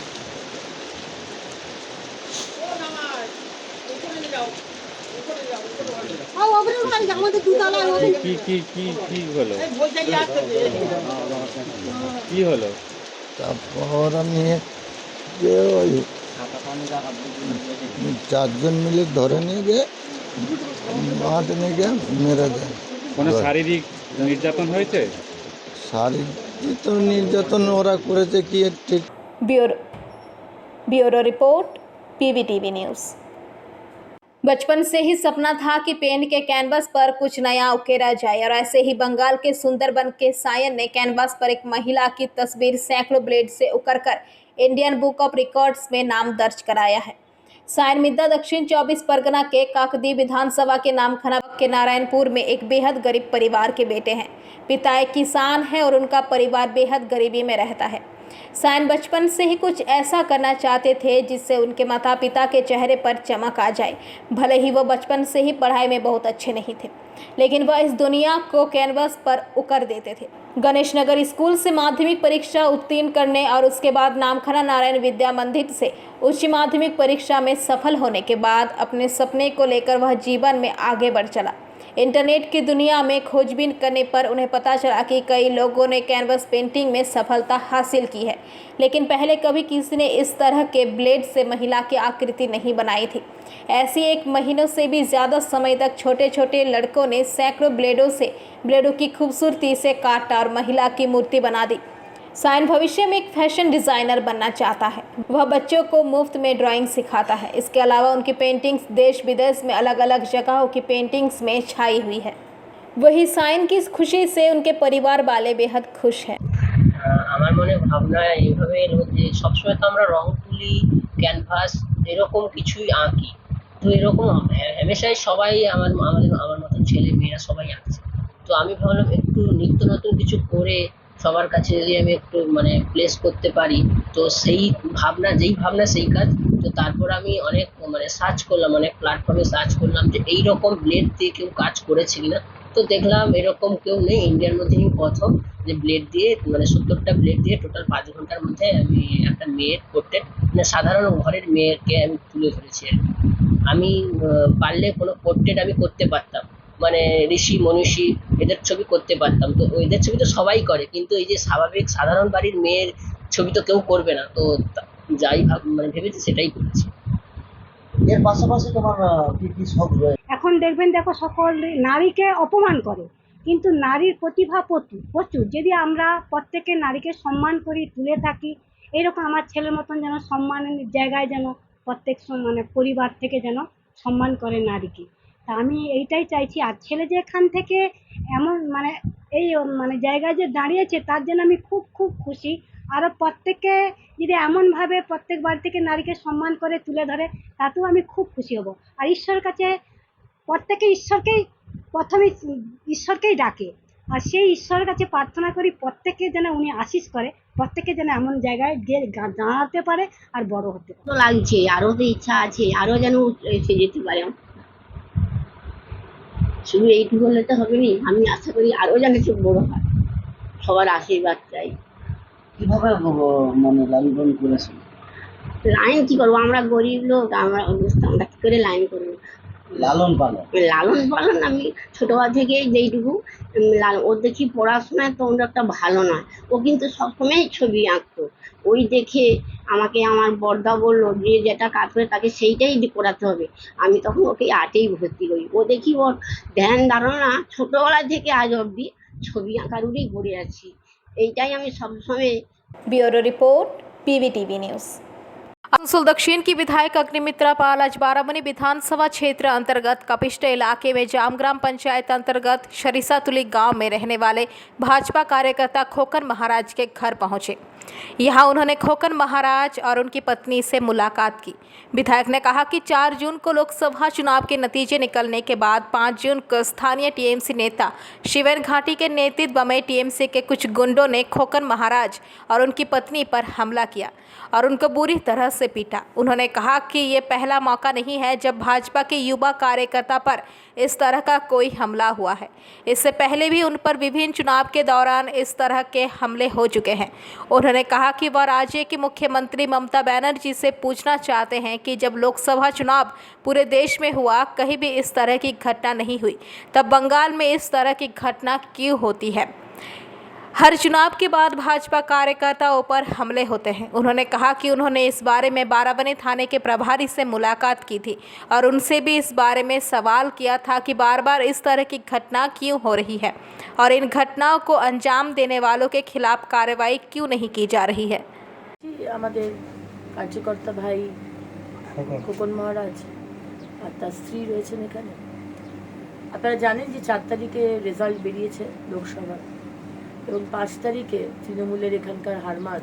কি হলো? তারপর আমি যে ওই 4 জন মিলে ধরে নিয়ে গিয়ে মাঠে নিয়ে গিয়ে মেরে দেয়। কোনো শারীরিক নির্যাতন হয়েছে? শারীরিক নির্যাতন ওরা করেছে কি ঠিক। Bureau report PVTV news. बचपन से ही सपना था कि पेन के कैनवास पर कुछ नया उकेरा जाए, और ऐसे ही बंगाल के सुंदरबन के सायन ने कैनवास पर एक महिला की तस्वीर सैकड़ों ब्लेड से उकरकर इंडियन बुक ऑफ रिकॉर्ड्स में नाम दर्ज कराया है। सायन मिद्दा दक्षिण 24 परगना के काकदी विधानसभा के नामखाना के नारायणपुर में एक बेहद गरीब परिवार के बेटे हैं। पिता एक किसान है और उनका परिवार बेहद गरीबी में रहता है। सायन बचपन से ही कुछ ऐसा करना चाहते थे जिससे उनके माता पिता के चेहरे पर चमक आ जाए। भले ही वो बचपन से ही पढ़ाई में बहुत अच्छे नहीं थे, लेकिन वह इस दुनिया को कैनवस पर उकर देते थे। गणेश नगर स्कूल से माध्यमिक परीक्षा उत्तीर्ण करने और उसके बाद नामखाना नारायण विद्या मंदिर से उच्च माध्यमिक परीक्षा में सफल होने के बाद अपने सपने को लेकर वह जीवन में आगे बढ़ चला। इंटरनेट की दुनिया में खोजबीन करने पर उन्हें पता चला कि कई लोगों ने कैनवस पेंटिंग में सफलता हासिल की है, लेकिन पहले कभी किसी ने इस तरह के ब्लेड से महिला की आकृति नहीं बनाई थी। ऐसी 1 महीनों से भी ज़्यादा समय तक छोटे छोटे लड़कों ने सैकड़ों ब्लेडों की खूबसूरती से काटा और महिला की मूर्ति बना दी। सायन भविष्य में एक फैशन डिज़ाइनर बनना चाहता है। वह बच्चों को मुफ्त में ड्राइंग सिखाता है। इसके अलावा उनकी पेंटिंग्स देश विदेश में अलग अलग जगहों की पेंटिंग्स में छाई हुई है। वही सायन की इस खुशी से उनके परिवार वाले बेहद खुश हैं। আমার মনে ভাবনা এইভাবে যে সবসময় তো আমরা রং তুলি, ক্যানভাস এরকম কিছুই আঁকি, তো এরকম হামেশাই সবাই আমার মতন ছেলে মেয়েরা সবাই আঁকছে। তো আমি ভাবলাম একটু নিত্য নতুন কিছু করে সবার কাছে যদি আমি একটু প্লেস করতে পারি, তো যেই ভাবনা সেই কাজ। তো তারপর আমি অনেক সার্চ করলাম, অনেক প্ল্যাটফর্মে সার্চ করলাম যে এইরকম ব্লেড দিয়ে কেউ কাজ করেছে কিনা। তো দেখলাম এরকম কেউ নেই, ইন্ডিয়ার মধ্যে আমি প্রথম যে ব্লেড দিয়ে 70টা ব্লেড দিয়ে টোটাল 5 ঘন্টার মধ্যে আমি একটা মেয়ের পোর্ট্রেট, সাধারণ ঘরের মেয়েকে আমি তুলে ধরেছি। আমি পারলে কোনো পোর্ট্রেট আমি করতে পারতাম, ঋষি মনীষী এদের ছবি করতে পারতাম। তো এদের ছবি তো সবাই করে, কিন্তু এই যে স্বাভাবিক সাধারণ বাড়ির মেয়ের ছবি তো কেউ করবে না। তো যাই ভেবেছি সেটাই করেছি। এর পাশাপাশি তোমার কি কি শখ রয়েছে? এখন দেখো সকল নারীকে অপমান করে, কিন্তু নারীর প্রতিভা প্রচুর। যদি আমরা প্রত্যেকে নারীকে সম্মান করি, তুলে থাকি, এরকম আমার ছেলের মতন যেন সম্মানের জায়গায় যেন প্রত্যেক পরিবার থেকে যেন সম্মান করে নারীকে। তা আমি এইটাই চাইছি। আর ছেলে যে এখান থেকে এমন এই জায়গায় যে দাঁড়িয়েছে তার জন্য আমি খুব খুব খুশি। আরও প্রত্যেককে যদি এমনভাবে প্রত্যেক বাড়ি থেকে নারীকে সম্মান করে তুলে ধরে, তাতেও আমি খুব খুশি হব। আর ঈশ্বরের কাছে প্রত্যেকে প্রথমে ঈশ্বরকেই ডাকে, আর সেই ঈশ্বরের কাছে প্রার্থনা করি প্রত্যেকে যেন উনি আশীষ করে, প্রত্যেকে যেন এমন জায়গায় গিয়ে দাঁড়াতে পারে আর বড় হতে পারে। তো লাগছে, আরও তো ইচ্ছা আছে, আরও যেন এসে যেতে পারে। শুধু এইটুকু হলে তো হবে না, আমি আশা করি আরও যেন খুব বড় হয়, সবার আশীর্বাদ চাই। কিভাবে লালন করেছেন? লাইন কি করবো, আমরা গরিব লোক, আমরা কি করে লাইন করবো? লালন পালন আমি ছোটবেলা থেকে যেইটুকু ওর দেখি পড়াশোনায় তো একটা ভালো নয়, ও কিন্তু সবসময় ছবি আঁকতো। ওই দেখে আমাকে আমার বড়দা বললো যে যেটা কাজ করে তাকে সেইটাই করাতে হবে। আমি তখন ওকে আর্টেই ভর্তি করি। ও দেখি ওর ধ্যান ধারণা ছোটবেলা থেকে আজ অবধি ছবি আঁকার উপরেই পড়ে আছি। এইটাই আমি সবসময়। Bureau report PVTV news. Asansol दक्षिण की विधायक अग्निमित्रा पाल आज बारामनी विधानसभा क्षेत्र अंतर्गत कपिष्ट इलाके में जाम ग्राम पंचायत अंतर्गत शरीसातुली गांव में रहने वाले भाजपा कार्यकर्ता खोकन महाराज के घर पहुंचे। यहां उन्होंने खोकन महाराज और उनकी पत्नी से मुलाकात की। विधायक ने कहा कि 4 जून को लोकसभा चुनाव के नतीजे निकलने के बाद 5 जून को स्थानीय टीएमसी नेता शिवेन घाटी के नेतृत्व में टीएमसी के कुछ गुंडों ने खोकन महाराज और उनकी पत्नी पर हमला किया और उनको बुरी तरह से पीटा। उन्होंने कहा कि ये पहला मौका नहीं है जब भाजपा के युवा कार्यकर्ता पर इस तरह का कोई हमला हुआ है। इससे पहले भी उन पर विभिन्न चुनाव के दौरान इस तरह के हमले हो चुके हैं। उन्होंने कहा कि वह राज्य की मुख्यमंत्री ममता बनर्जी से पूछना चाहते हैं कि जब लोकसभा चुनाव पूरे देश में हुआ, कहीं भी इस तरह की घटना नहीं हुई, तब बंगाल में इस तरह की घटना क्यों होती है? हर चुनाव के बाद भाजपा कार्यकर्ताओं पर हमले होते हैं। उन्होंने कहा कि उन्होंने इस बारे में बाराबनी थाने के प्रभारी से मुलाकात की थी और उनसे भी इस बारे में सवाल किया था कि बार बार इस तरह की घटना क्यों हो रही है और इन घटनाओं को अंजाम देने वालों के खिलाफ कार्रवाई क्यों नहीं की जा रही है। আমাদের কার্যকর্তা ভাই খোকন মহারাজ আর তার স্ত্রী রয়েছেন এখানে। আপনারা জানেন যে 4 তারিখে রেজাল্ট বেরিয়েছে লোকসভা, এবং 5 তারিখে তৃণমূলের এখানকার হারমাদ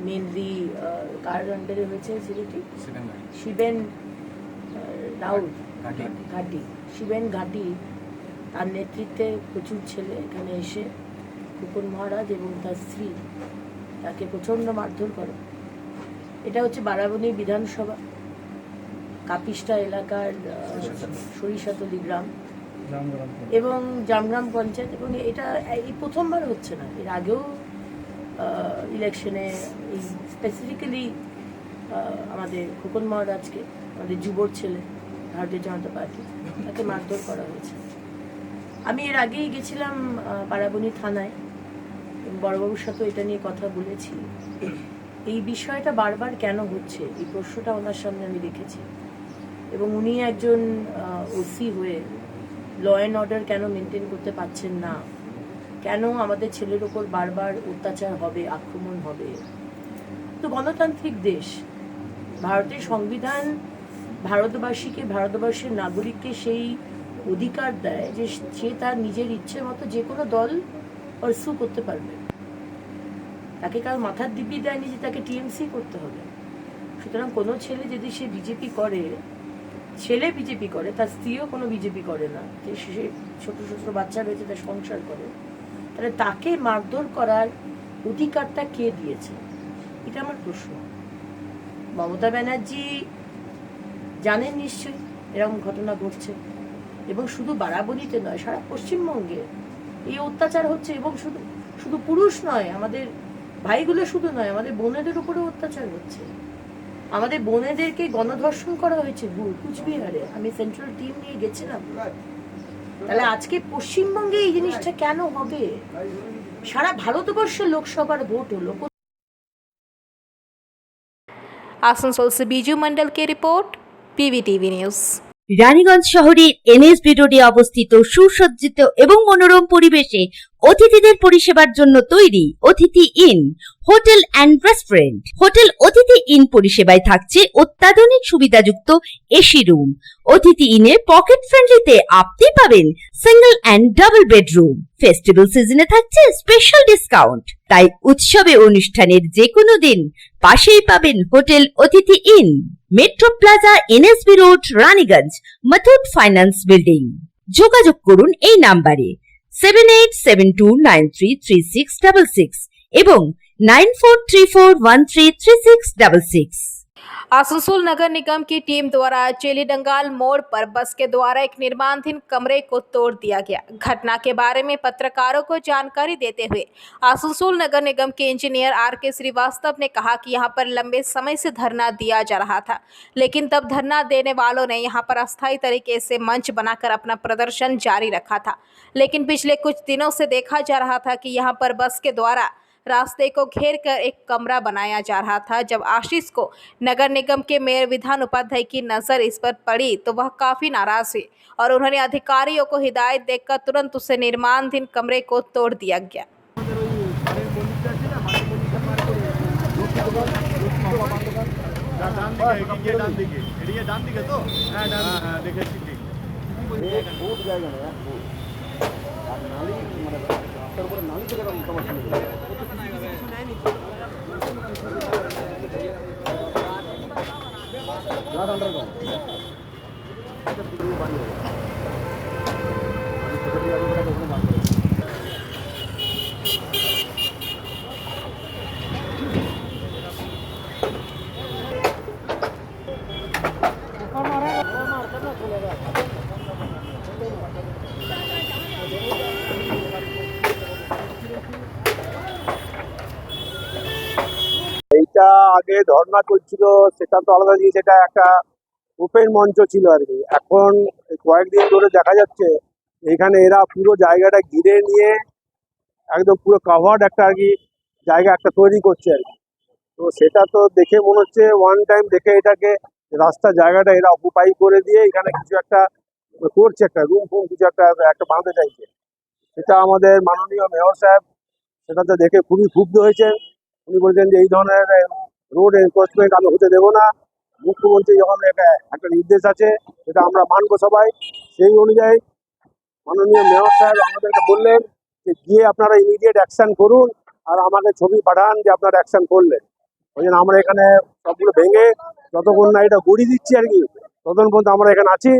মেনলি কার আন্ডারে হয়েছে ছেলেটি শিবেন রাউত ঘাটি শিবেন ঘাটি তার নেতৃত্বে প্রচুর ছেলে এখানে এসে খোকন মহারাজ এবং তার স্ত্রী তাকে প্রচণ্ড মারধর করে। এটা হচ্ছে বারাবণী বিধানসভা কাপিস্টা এলাকার সরিষাতলি গ্রাম এবং জামগ্রাম পঞ্চায়েত, এবং এটা এই প্রথমবার হচ্ছে না, এর আগেও ইলেকশনে এই স্পেসিফিক্যালি আমাদের খোকন মহারাজকে, আমাদের যুবর ছেলে ভারতীয় জনতা পার্টি, তাকে মারধর করা হয়েছে। আমি এর আগেই গেছিলাম বারাবণী থানায়, বড়বাবুর সাথে এটা নিয়ে কথা বলেছি। এই বিষয়টা বারবার কেন হচ্ছে এই প্রশ্নটা ওনার সামনে আমি রেখেছি, এবং উনি একজন ওসি হয়ে ল অ্যান্ড অর্ডার কেন মেনটেন করতে পারছেন না, কেন আমাদের ছেলের ওপর বারবার অত্যাচার হবে, আক্রমণ হবে। তো গণতান্ত্রিক দেশ, ভারতের সংবিধান ভারতবাসীকে, ভারতবর্ষের নাগরিককে সেই অধিকার দেয় যে সে তার নিজের ইচ্ছে মতো যে কোনো দল পারসু করতে পারবে, তাকে কার মাথার দিব্যি দেয়নি যে তাকে টিএমসি করতে হবে। সুতরাং কোনো ছেলে যদি সে বিজেপি করে, ছেলে বিজেপি করে, তার স্ত্রীও কোনো বিজেপি করে না, যে সে ছোট ছোট বাচ্চা রয়েছে তার সংসার করে, তাহলে তাকে মারধর করার অধিকারটা কে দিয়েছে? এটা আমার প্রশ্ন। মমতা ব্যানার্জি জানেন নিশ্চয়ই এরকম ঘটনা ঘটছে, এবং শুধু বারাবণীতে নয়, সারা পশ্চিমবঙ্গে এই অত্যাচার হচ্ছে, এবং শুধু শুধু পুরুষ নয়, আমাদের ভাইগুলো শুধু নয়, আমাদের বোনেদের উপরেও অত্যাচার হচ্ছে। আমাদের বোনেদেরকে গণধর্ষণ করা হয়েছে কুচবিহারে, আমি সেন্ট্রাল টিম নিয়ে গেছিলাম। তাহলে আজকে পশ্চিমবঙ্গে এই জিনিসটা কেন হবে? সারা ভারতবর্ষের লোকসভার ভোট হলো। आसनसोल से बीजू मंडल की रिपोर्ट, पीवीटीवी न्यूज। রানীগঞ্জ শহরের এনএসবি রোডে অবস্থিত সুসজ্জিত এবং মনোরম পরিবেশে অতিথিদের পরিষেবার জন্য তৈরি অতিথি in hotel and restaurant. Hotel অতিথি ইন পরিষেবায় থাকছে অত্যাধুনিক সুবিধাযুক্ত এসি রুম। অতিথি ইনে পকেট ফ্রেন্ডলিতে আপনি পাবেন single and double bedroom. Festival সিজনে থাকছে স্পেশাল ডিসকাউন্ট, তাই উৎসবে অনুষ্ঠানের যে কোনো দিন পাশেই পাবেন হোটেল অতিথি in, metro plaza, NSB road, Raniganj, Muthoot finance building. যোগাযোগ করুন এই নাম্বারে 7872933666 এবং 9434133666। आसनसोल नगर निगम की टीम द्वारा चेलीडंगाल मोड़ पर बस के द्वारा एक निर्माणाधीन कमरे को तोड़ दिया गया। घटना के बारे में पत्रकारों को जानकारी देते हुए आसनसोल नगर निगम के इंजीनियर आर के श्रीवास्तव ने कहा कि यहां पर लंबे समय से धरना दिया जा रहा था, लेकिन तब धरना देने वालों ने यहां पर अस्थायी तरीके से मंच बनाकर अपना प्रदर्शन जारी रखा था। लेकिन पिछले कुछ दिनों से देखा जा रहा था कि यहां पर बस के द्वारा रास्ते को घेर कर एक कमरा बनाया जा रहा था। जब आशीष को नगर निगम के मेयर विधान उपाध्याय की नज़र इस पर पड़ी तो वह काफ़ी नाराज हुए और उन्होंने अधिकारियों को हिदायत देकर तुरंत उसे निर्माणाधीन कमरे को तोड़ दिया गया। এইটা আগে ধর্ণা চলছিল, সেটা তো আলাদা জিনিস, এটা একটা ওপেন মঞ্চ ছিল আর কি। এখন কয়েকদিন ধরে দেখা যাচ্ছে এখানে এরা পুরো জায়গাটা ঘিরে নিয়ে একদম পুরো কাভার্ড একটা আর কি জায়গা একটা তৈরি করছে আর কি। তো সেটা তো দেখে মনে হচ্ছে ওয়ান টাইম দেখে এটাকে রাস্তা জায়গাটা এরা অকুপাই করে দিয়ে এখানে কিছু একটা করছে, একটা রুম ফুম কিছু একটা বাঁধতে চাইছে। সেটা আমাদের মাননীয় মেয়র সাহেব সেটাতে দেখে খুবই ক্ষুব্ধ হয়েছে। উনি বলছেন যে এই ধরনের রোড এনফোর্সমেন্ট আমি হতে দেবো না। মুখ্যমন্ত্রী যখন একটা নির্দেশ আছে সেটা আমরা মানবো সবাই। সেই অনুযায়ী মাননীয় মেয়র সাহেব আমাদেরকে বললেন যে গিয়ে আপনারা ইমিডিয়েট অ্যাকশন করুন আর আমাকে ছবি পাঠান যে আপনারা অ্যাকশন করলেন। ওই জন্য আমরা এখানে সবগুলো ভেঙে যতক্ষণ না এটা গড়িয়ে দিচ্ছি আর কি, ততক্ষণ পর্যন্ত আমরা এখানে আছি।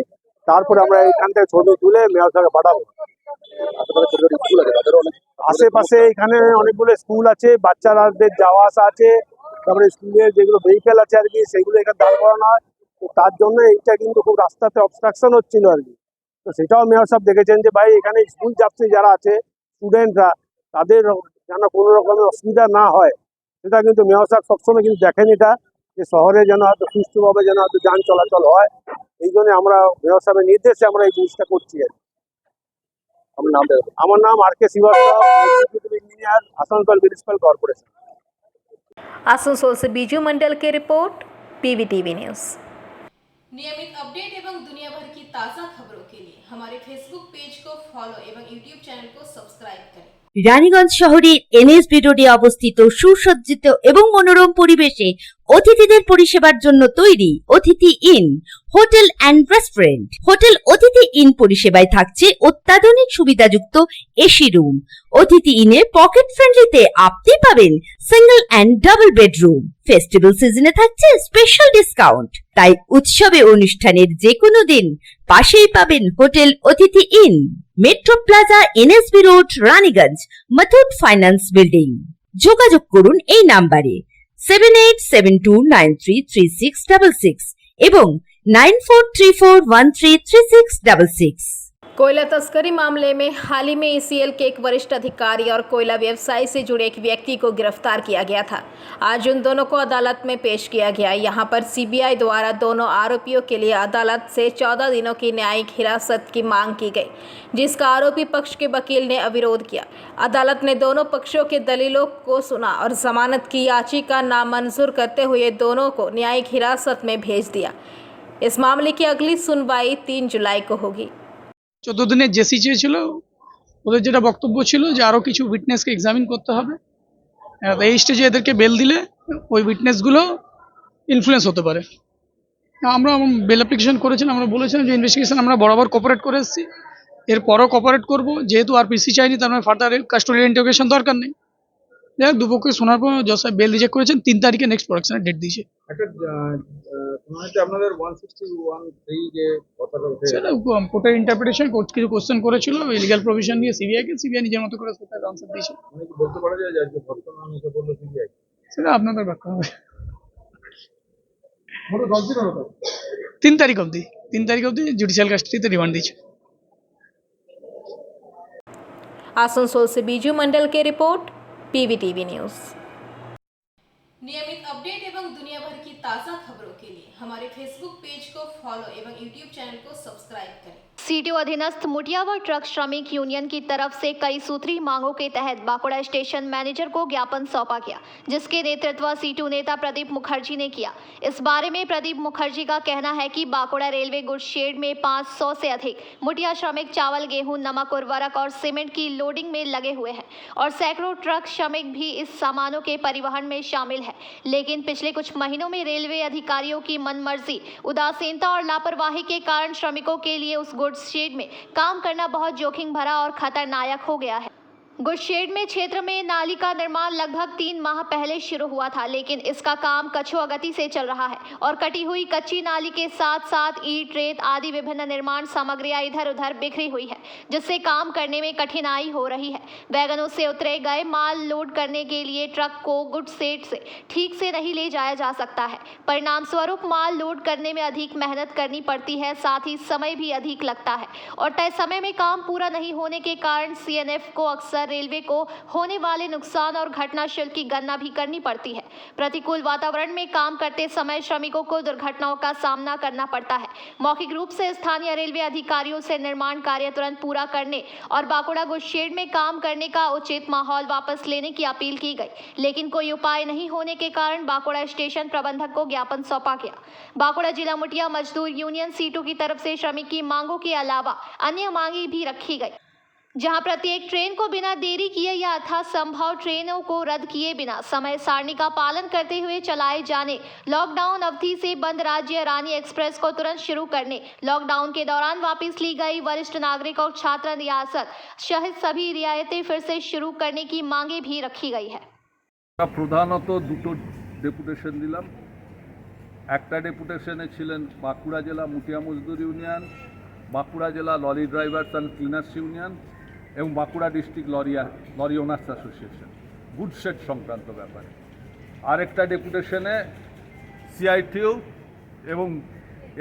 তারপরে আমরা এখান থেকে ছবি তুলে মেয়র সাহেবকে পাঠাবো। আশেপাশে এখানে অনেকগুলো স্কুল আছে, বাচ্চাদের যাওয়া আসা আছে, তারপরে স্কুলের যেগুলো ভেহিকেল আছে আর কি সেগুলো এখানে দাঁড় করানো হয়। তো তার জন্য এইটা কিন্তু খুব রাস্তাতে অবস্ট্রাকশন হচ্ছিল আর কি। তো সেটাও মেয়র সাহেব দেখেছেন যে ভাই এখানে স্কুল যাত্রী যারা আছে স্টুডেন্টরা, তাদের যেন কোনো রকমের অসুবিধা না হয়, সেটা কিন্তু মেয়র সাহেব সবসময় কিন্তু দেখেন এটা, যে শহরে যেন হয়তো সুষ্ঠুভাবে যেন হয়তো যান চলাচল হয়। এই জন্য আমরা মেয়র সাহেবের নির্দেশে আমরা এই জিনিসটা করছি আর কি। আমার নাম R K Shrivastava, engineer, Asansol municipal corporation. Asansol से बीजू मंडल की रिपोर्ट, PVTV न्यूज। नियमित अपडेट एवं दुनिया भर की ताज़ा खबरों के लिए हमारे फेसबुक पेज को फॉलो एवं यूट्यूब चैनल को सब्सक्राइब करें। রানীগঞ্জ শহরের NSB রোডে অবস্থিত সুসজ্জিত এবং মনোরম পরিবেশে অতিথিদের পরিষেবার জন্য তৈরি অতিথি in hotel and restaurant. Hotel অতিথি ইন পরিষেবায় থাকছে অত্যাধুনিক সুবিধাযুক্ত এসি রুম। অতিথি ইনে পকেট ফ্রেন্ডলিতে আপনি পাবেন single and double bedroom. Festival সিজনে থাকছে স্পেশাল ডিসকাউন্ট। তাই উৎসবে অনুষ্ঠানের যে কোনো দিন পাশেই পাবেন হোটেল অতিথি in, metro plaza, NSB road, Raniganj, Muthoot finance building. যোগাযোগ করুন এই নাম্বারে 7872933666 এবং 9434133666। कोयला तस्करी मामले में हाल ही में ECL के एक वरिष्ठ अधिकारी और कोयला व्यवसाय से जुड़े एक व्यक्ति को गिरफ्तार किया गया था। आज उन दोनों को अदालत में पेश किया गया। यहां पर CBI द्वारा दोनों आरोपियों के लिए अदालत से 14 दिनों की न्यायिक हिरासत की मांग की गई, जिसका आरोपी पक्ष के वकील ने अविरोध किया। अदालत ने दोनों पक्षों के दलीलों को सुना और जमानत की याचिका नामंजूर करते हुए दोनों को न्यायिक हिरासत में भेज दिया। इस मामले की अगली सुनवाई 3 जुलाई को होगी। 14 দিনের জেসি চেয়েছিল, ওদের যেটা বক্তব্য ছিল যে আরও কিছু উইটনেসকে এক্সামিন করতে হবে। এই স্টেজে এদেরকে বেল দিলে ওই উইটনেসগুলো ইনফ্লুয়েন্স হতে পারে। আমরা বেল অ্যাপ্লিকেশন করেছিলাম, আমরা বলেছিলাম যে ইনভেস্টিগেশন আমরা বরাবর কোঅপারেট করে এসেছি, এরপরও কোঅপারেট করবো। যেহেতু আর পিসি চাইনি, তার মানে ফার্দার কাস্টোডিয়াল ইন্টারোগেশন দরকার নেই। যাই হোক, দুপক্ষে শোনার পর জজ সাহেব বেল রিজেক্ট করেছেন। 3 তারিখে নেক্সট প্রোডাকশনের ডেট দিয়েছে। আপনাদের 161(3) যে কথাটা সেটা কোর্টের ইন্টারপ্রিটেশন, কোর্ট কিছু কোশ্চেন করেছিল লিগ্যাল প্রভিশন নিয়ে সিবিআই নিজের মতো করে সেটা আনসার দিয়েছে। বলতে পারা যায় যে আজকে ঘটনা নিয়ে বললো সিবিআই, সেটা আপনাদের ব্যাখ্যা হবে। 3 তারিখ অবধি জুডিশিয়াল কাস্টডিতে রিমান্ড দিয়েছে। आसनसोल से बीजू मंडल की रिपोर्ट, PVTV न्यूज। नियमित अपडेट एवं दुनिया भर की ताज़ा खबरों के लिए हमारे फेसबुक पेज को फॉलो एवं यूट्यूब चैनल को सब्सक्राइब करें। सीटीओ अधीनस्थ मुटियावा ट्रक श्रमिक यूनियन की तरफ से कई सूत्री मांगों के तहत बाकुड़ा स्टेशन मैनेजर को ज्ञापन सौंपा गया, जिसके नेतृत्व सीटू नेता प्रदीप मुखर्जी ने किया। इस बारे में प्रदीप मुखर्जी का कहना है कि बाकुड़ा रेलवे गुड्स शेड में 500 से अधिक मुटिया श्रमिक चावल, गेहूं, नमक, उर्वरक और सीमेंट की लोडिंग में लगे हुए हैं और सैकड़ों ट्रक श्रमिक भी इस सामानों के परिवहन में शामिल है। लेकिन पिछले कुछ महीनों में रेलवे अधिकारियों की मनमर्जी, उदासीनता और लापरवाही के कारण श्रमिकों के लिए उस गुड्स शेड में काम करना बहुत जोखिम भरा और खतरनाक हो गया है। गुड्स शेड में क्षेत्र में नाली का निर्माण लगभग 3 माह पहले शुरू हुआ था, लेकिन इसका काम कछुआ गति से चल रहा है और कटी हुई कच्ची नाली के साथ साथ ईंट, रेत आदि विभिन्न निर्माण सामग्रियां इधर उधर बिखरी हुई है, जिससे काम करने में कठिनाई हो रही है। वैगनों से उतरे गए माल लोड करने के लिए ट्रक को गुड्स शेड से ठीक से नहीं ले जाया जा सकता है। परिणाम स्वरूप माल लोड करने में अधिक मेहनत करनी पड़ती है, साथ ही समय भी अधिक लगता है और तय समय में काम पूरा नहीं होने के कारण CNF को अक्सर रेलवे को होने वाले नुकसान और घटना शुल्क की गणना भी करनी पड़ती है। प्रतिकूल वातावरण में काम करते समय श्रमिकों को दुर्घटनाओं का सामना करना पड़ता है। मौखिक रूप से स्थानीय रेलवे अधिकारियों से निर्माण कार्य तुरंत पूरा करने और बाकुड़ा गुड्स शेड में काम करने का उचित माहौल वापस लेने की अपील की गई, लेकिन कोई उपाय नहीं होने के कारण बाकुड़ा स्टेशन प्रबंधक को ज्ञापन सौंपा गया। बाकुड़ा जिला मुटिया मजदूर यूनियन सीटू की तरफ से श्रमिक की मांगों के अलावा अन्य मांगे भी रखी गई, जहां प्रत्येक ट्रेन को बिना देरी किए या यथासंभव ट्रेनों को रद्द किए बिना समय सारणी का पालन करते हुए चलाए जाने, लॉकडाउन अवधि से बंद राज्य रानी एक्सप्रेस को तुरंत शुरू करने, लॉकडाउन के दौरान वापस ली गई वरिष्ठ नागरिक और छात्र रियासत सहित सभी रियायतें फिर से शुरू करने की मांगे भी रखी गई है। প্রধানত দুটো ডেপুটেশন দিলাম। একটা ডেপুটেশনে ছিলেন বাঁকুড়া জেলা মুটিয়া মজদুর ইউনিয়ন, বাঁকুড়া জেলা lorry drivers and cleaners union এবং Bankura district lorry owners association good shed সংক্রান্ত ব্যাপারে। আরেকটা ডেপুটেশনে সিআইটিউ এবং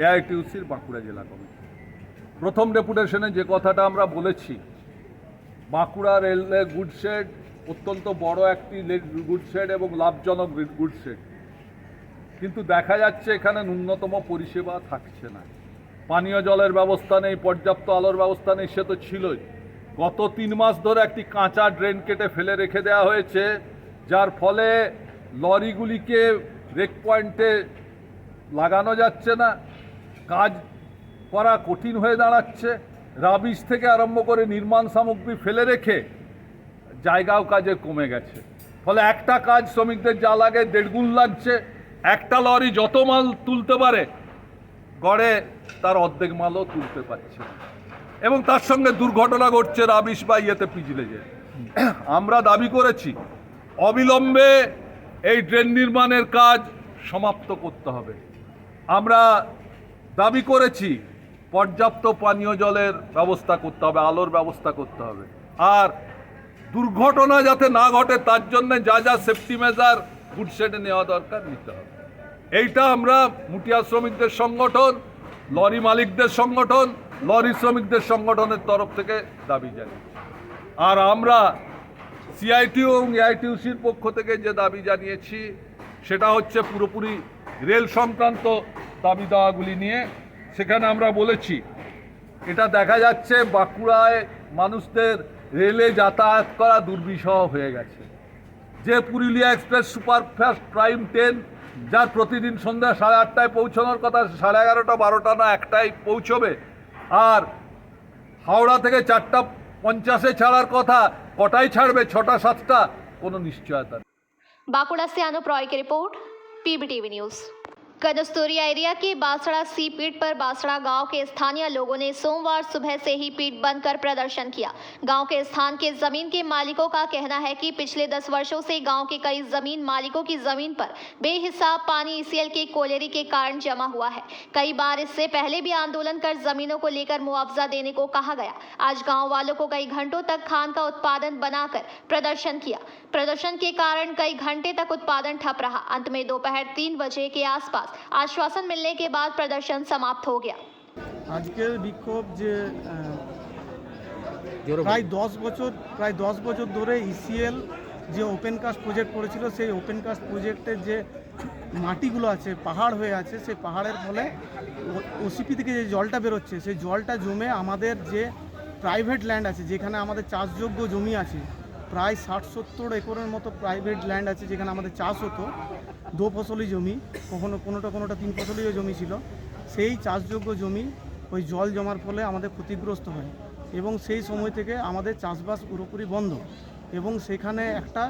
এআইটিউসির বাঁকুড়া জেলা কমিটি। প্রথম ডেপুটেশনে যে কথাটা আমরা বলেছি, বাঁকুড়া রেলওয়ে গুড শেড অত্যন্ত বড় একটি গুড শেড এবং লাভজনক গুড শেড, কিন্তু দেখা যাচ্ছে এখানে ন্যূনতম পরিষেবা থাকছে না। পানীয় জলের ব্যবস্থা নেই, পর্যাপ্ত আলোর ব্যবস্থা নেই, সে তো ছিলই। গত 3 মাস ধরে একটি কাঁচা ড্রেন কেটে ফেলে রেখে দেওয়া হয়েছে, যার ফলে লরিগুলিকে ব্রেক পয়েন্টে লাগানো যাচ্ছে না, কাজ করা কঠিন হয়ে দাঁড়াচ্ছে। রাবিশ থেকে আরম্ভ করে নির্মাণ সামগ্রী ফেলে রেখে জায়গাও কাজে কমে গেছে, ফলে একটা কাজ শ্রমিকদের যা লাগে 1.5 গুণ লাগছে। একটা লরি যত মাল তুলতে পারে গড়ে তার অর্ধেক মালও তুলতে পারছে না, এবং তার সঙ্গে দুর্ঘটনা ঘটছে রাবিশ বা ইয়েতে পিছলে যায়। আমরা দাবি করেছি অবিলম্বে এই ড্রেন নির্মাণের কাজ সমাপ্ত করতে হবে। আমরা দাবি করেছি পর্যাপ্ত পানীয় জলের ব্যবস্থা করতে হবে, আলোর ব্যবস্থা করতে হবে, আর দুর্ঘটনা যাতে না ঘটে তার জন্য যা যা সেফটি মেজার গুড শেডে নেওয়া দরকার নিতে হবে। এইটা আমরা মুটিয়া শ্রমিকদের সংগঠন, লরি মালিকদের সংগঠন, লরি শ্রমিকদের সংগঠনের তরফ থেকে দাবি জানিয়েছি। আর আমরা সিআইটিউ এবং এআইটিউসির পক্ষ থেকে যে দাবি জানিয়েছি সেটা হচ্ছে পুরোপুরি রেল সংক্রান্ত দাবি দাওয়াগুলি নিয়ে। সেখানে আমরা বলেছি, এটা দেখা যাচ্ছে বাঁকুড়ায় মানুষদের রেলে যাতায়াত করা দুর্বিষহ হয়ে গেছে। যে Purulia express superfast prime train, যার প্রতিদিন সন্ধ্যা 8:30টায় পৌঁছানোর কথা, 11:30, 12টা না 1টায় পৌঁছবে, আর হাওড়া থেকে 4:50 ছাড়ার কথা, কটায় ছাড়বে, 6টা 7টা, কোনো নিশ্চয়তা নেই। बांकुड़ा से अनुप रॉय की रिपोर्ट, पीबीटीवी न्यूज। कनस्तूरिया एरिया के बासड़ा सी पीट पर बासड़ा गांव के स्थानीय लोगों ने सोमवार सुबह से ही पीट बंद कर प्रदर्शन किया। गांव के स्थान के जमीन के मालिकों का कहना है कि पिछले 10 वर्षों से गांव के कई जमीन मालिकों की जमीन पर बेहिसाब पानी ईसीएल के कोलेरी के कारण जमा हुआ है। कई बार इससे पहले भी आंदोलन कर जमीनों को लेकर मुआवजा देने को कहा गया। आज गाँव वालों को कई घंटों तक खान का उत्पादन बनाकर प्रदर्शन किया। प्रदर्शन के कारण कई घंटे तक उत्पादन ठप रहा। अंत में दोपहर 3 बजे के आसपास आश्वासन मिलने के बाद प्रदर्शन समाप्त हो गया। আজকের বিক্ষোভ যে প্রায় 10 বছর ধরে ইসিএল যে ওপেন কাস্ট প্রজেক্ট করেছিল, সেই ওপেন কাস্ট প্রজেক্টের যে মাটিগুলো আছে পাহাড় হয়ে আছে, সেই পাহাড়ের ফলে ওসিপি থেকে যে জলটা বেরোচ্ছে, সেই জলটা জমে আমাদের যে প্রাইভেট ল্যান্ড আছে, যেখানে আমাদের চাষযোগ্য জমি আছে, প্রায় 60-70 একরের মতো প্রাইভেট ল্যান্ড আছে, যেখানে আমাদের চাষ হতো, 2 ফসলি জমি, কোনোটা 3 ফসলিও জমি ছিল। সেই চাষযোগ্য জমি ওই জল জমার ফলে আমাদের ক্ষতিগ্রস্ত হয়, এবং সেই সময় থেকে আমাদের চাষবাস পুরোপুরি বন্ধ। এবং সেখানে একটা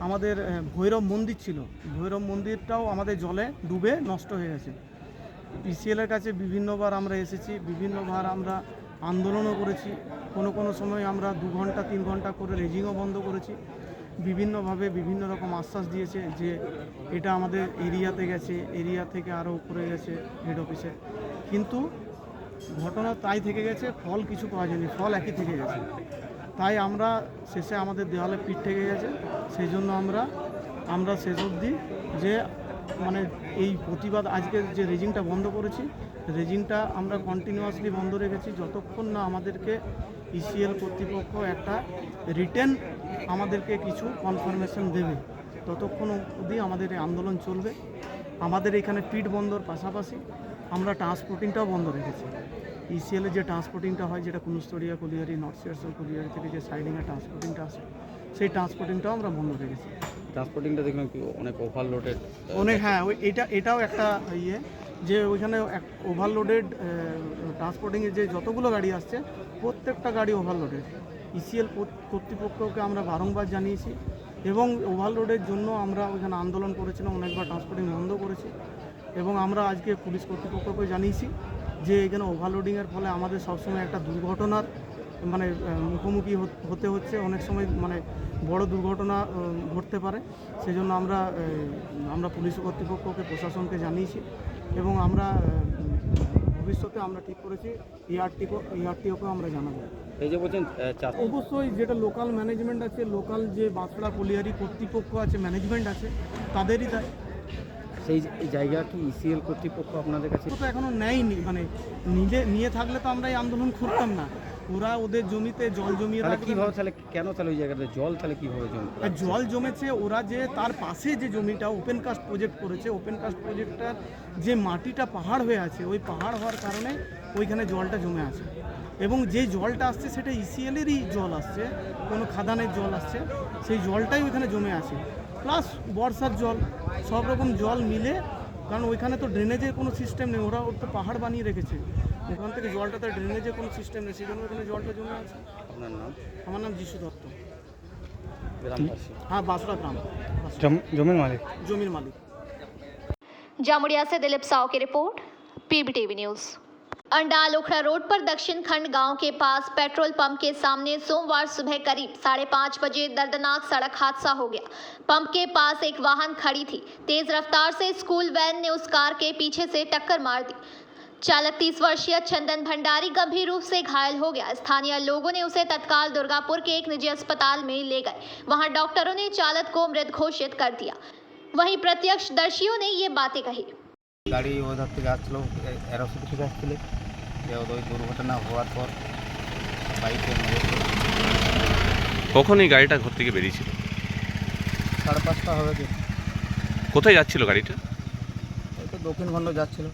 আমাদের ভৈরব মন্দির ছিল, ভৈরব মন্দিরটাও আমাদের জলে ডুবে নষ্ট হয়ে গেছে। পিসিএলের কাছে বিভিন্নবার আমরা এসেছি, বিভিন্নবার আমরা আন্দোলনও করেছি, কোনো সময় আমরা 2 ঘন্টা 3 ঘন্টা করে রেজিংও বন্ধ করেছি। বিভিন্নভাবে বিভিন্ন রকম আশ্বাস দিয়েছে যে এটা আমাদের এরিয়াতে গেছে, এরিয়া থেকে আরও উপরে গেছে হেড অফিসে, কিন্তু ঘটনা তাই থেকে গেছে, ফল কিছু পাওয়া যায়নি, ফল একই থেকে গেছে। তাই আমরা শেষে আমাদের দেওয়ালে পিঠ থেকে গেছে, সেই জন্য আমরা শেষ অবধি যে এই প্রতিবাদ, আজকের যে রেজিংটা বন্ধ করেছি, রেজিংটা আমরা কন্টিনিউয়াসলি বন্ধ রেখেছি যতক্ষণ না আমাদেরকে ইসিএল কর্তৃপক্ষ একটা রিটেন আমাদেরকে কিছু কনফার্মেশন দেবে, ততক্ষণ অবধি আমাদের এই আন্দোলন চলবে। আমাদের এখানে পিট বন্ধর পাশাপাশি আমরা ট্রান্সপোর্টিংটাও বন্ধ রেখেছি। ইসিএলে যে ট্রান্সপোর্টিংটা হয়, যেটা কুনুস্তরিয়া কলিয়ারি, নর্থ সিয়ারসল কলিয়ারি থেকে যে সাইডিংয়ে ট্রান্সপোর্টিংটা আসে, সেই ট্রান্সপোর্টিংটাও আমরা বন্ধ রেখেছি। ট্রান্সপোর্টিংটা দেখলাম কি অনেক ওভারলোডেড, হ্যাঁ, এটাও একটা ইয়ে যে ওইখানে ওভারলোডেড ট্রান্সপোর্টিংয়ে যে যতগুলো গাড়ি আসছে প্রত্যেকটা গাড়ি ওভারলোডেড। ইসিএল কর্তৃপক্ষকে আমরা বারংবার জানিয়েছি, এবং ওভারলোডের জন্য আমরা ওইখানে আন্দোলন করেছিলাম, অনেকবার ট্রান্সপোর্টিং বন্ধ করেছি, এবং আমরা আজকে পুলিশ কর্তৃপক্ষকে জানিয়েছি যে এখানে ওভারলোডিংয়ের ফলে আমাদের সবসময় একটা দুর্ঘটনার মানে মুখোমুখি হতে হচ্ছে, অনেক সময় মানে বড় দুর্ঘটনা ঘটতে পারে। সেই জন্য আমরা পুলিশ কর্তৃপক্ষকে, প্রশাসনকে জানিয়েছি এবং আমরা ভবিষ্যতে আমরা ঠিক করেছি ERTOকে আমরা জানাবো। এই যে বলছেন অবশ্যই যেটা লোকাল ম্যানেজমেন্ট আছে, লোকাল যে বাঁশড়া কলিয়ারি কর্তৃপক্ষ আছে, ম্যানেজমেন্ট আছে, তাদেরই দায়। সেই জায়গা কি ইসিএল কর্তৃপক্ষ আপনাদের কাছে তো এখনো নেয়নি, মানে নিয়ে থাকলে তো আমরা এই আন্দোলন করতাম না। ওরা ওদের জমিতে জল জমিয়ে রাখবে। কিভাবে তাহলে কেন তাহলে ওই জায়গাতে জল তাহলে কিভাবে জল জমেছে? ওরা যে তার পাশে যে জমিটা ওপেন কাস্ট প্রজেক্ট করেছে, ওপেন কাস্ট প্রজেক্টটার যে মাটিটা পাহাড় হয়ে আছে, ওই পাহাড় হওয়ার কারণে ওইখানে জলটা জমে আছে এবং যে জলটা আসছে সেটা ইসিএলেরই জল আসছে, কোনো খাদানের জল আসছে, সেই জলটাই ওইখানে জমে আছে। প্লাস বর্ষার জল, সব রকম জল মিলে, কারণ ওইখানে তো ড্রেনেজের কোনো সিস্টেম নেই, ওরা তো পাহাড় বানিয়ে রেখেছে, ওখান থেকে জলটাতে ড্রেনেজের কোনো সিস্টেম নেই, সেই জন্য ওখানে জলটা জমে আছে। আপনার নাম? আমার নাম যিশু দত্ত। हाँ बांसुरा ग्राम जमीन मालिक। जामुड़िया से दिलीप साव की रिपोर्ट, PBTV news. Andal Ukhra road पर दक्षिण खंड गांव के पास पेट्रोल पंप के सामने सोमवार सुबह करीब 5:30 बजे दर्दनाक सड़क हादसा हो गया। पंप के पास एक वाहन खड़ी थी, तेज रफ्तार से स्कूल वैन ने उस कार के पीछे से टक्कर मार दी। चालक 30 वर्षीय चंदन भंडारी गंभीर रूप से घायल हो गया। स्थानीय लोगों ने उसे तत्काल दुर्गापुर के एक निजी अस्पताल में ले गए। वहां डॉक्टरों ने चालक को मृत घोषित कर दिया। वहीं प्रत्यक्षदर्शियों ने ये बातें कही। গাড়ি ওধার থেকে আসছিল, এরোসিটি থেকে আসছিল, ওই দুর্ঘটনা হওয়ার পর বাইকে কখন এই গাড়িটা ঘর থেকে বেরিয়েছিল? 5:30 হবে কি। কোথায় যাচ্ছিল গাড়িটা? এই তো দক্ষিণ খণ্ড যাচ্ছিল,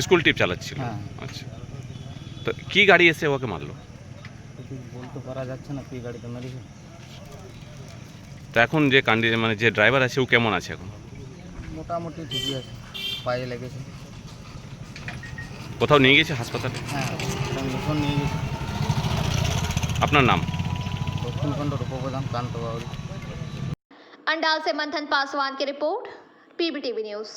স্কুল টিপ চালাচ্ছিল। হ্যাঁ। আচ্ছা, তো কি গাড়ি এসে ওকে মারলো? কিছু বলতে পারা যাচ্ছে না কি গাড়িতে মেরেছে। তো এখন যে মানে যে ড্রাইভার আছে ও কেমন আছে এখন? মোটামুটি ঠিকই আছে, পায়ে লেগেছে। কোথাও নিয়ে গেছে হাসপাতালে? হ্যাঁ, মিশন নিয়ে গেছে। আপনার নাম? দক্ষিণ খণ্ডের উপপ্রধান কান্ত বাউরি। अंडाल से मंथन पासवान की रिपोर्ट, PBTV न्यूज।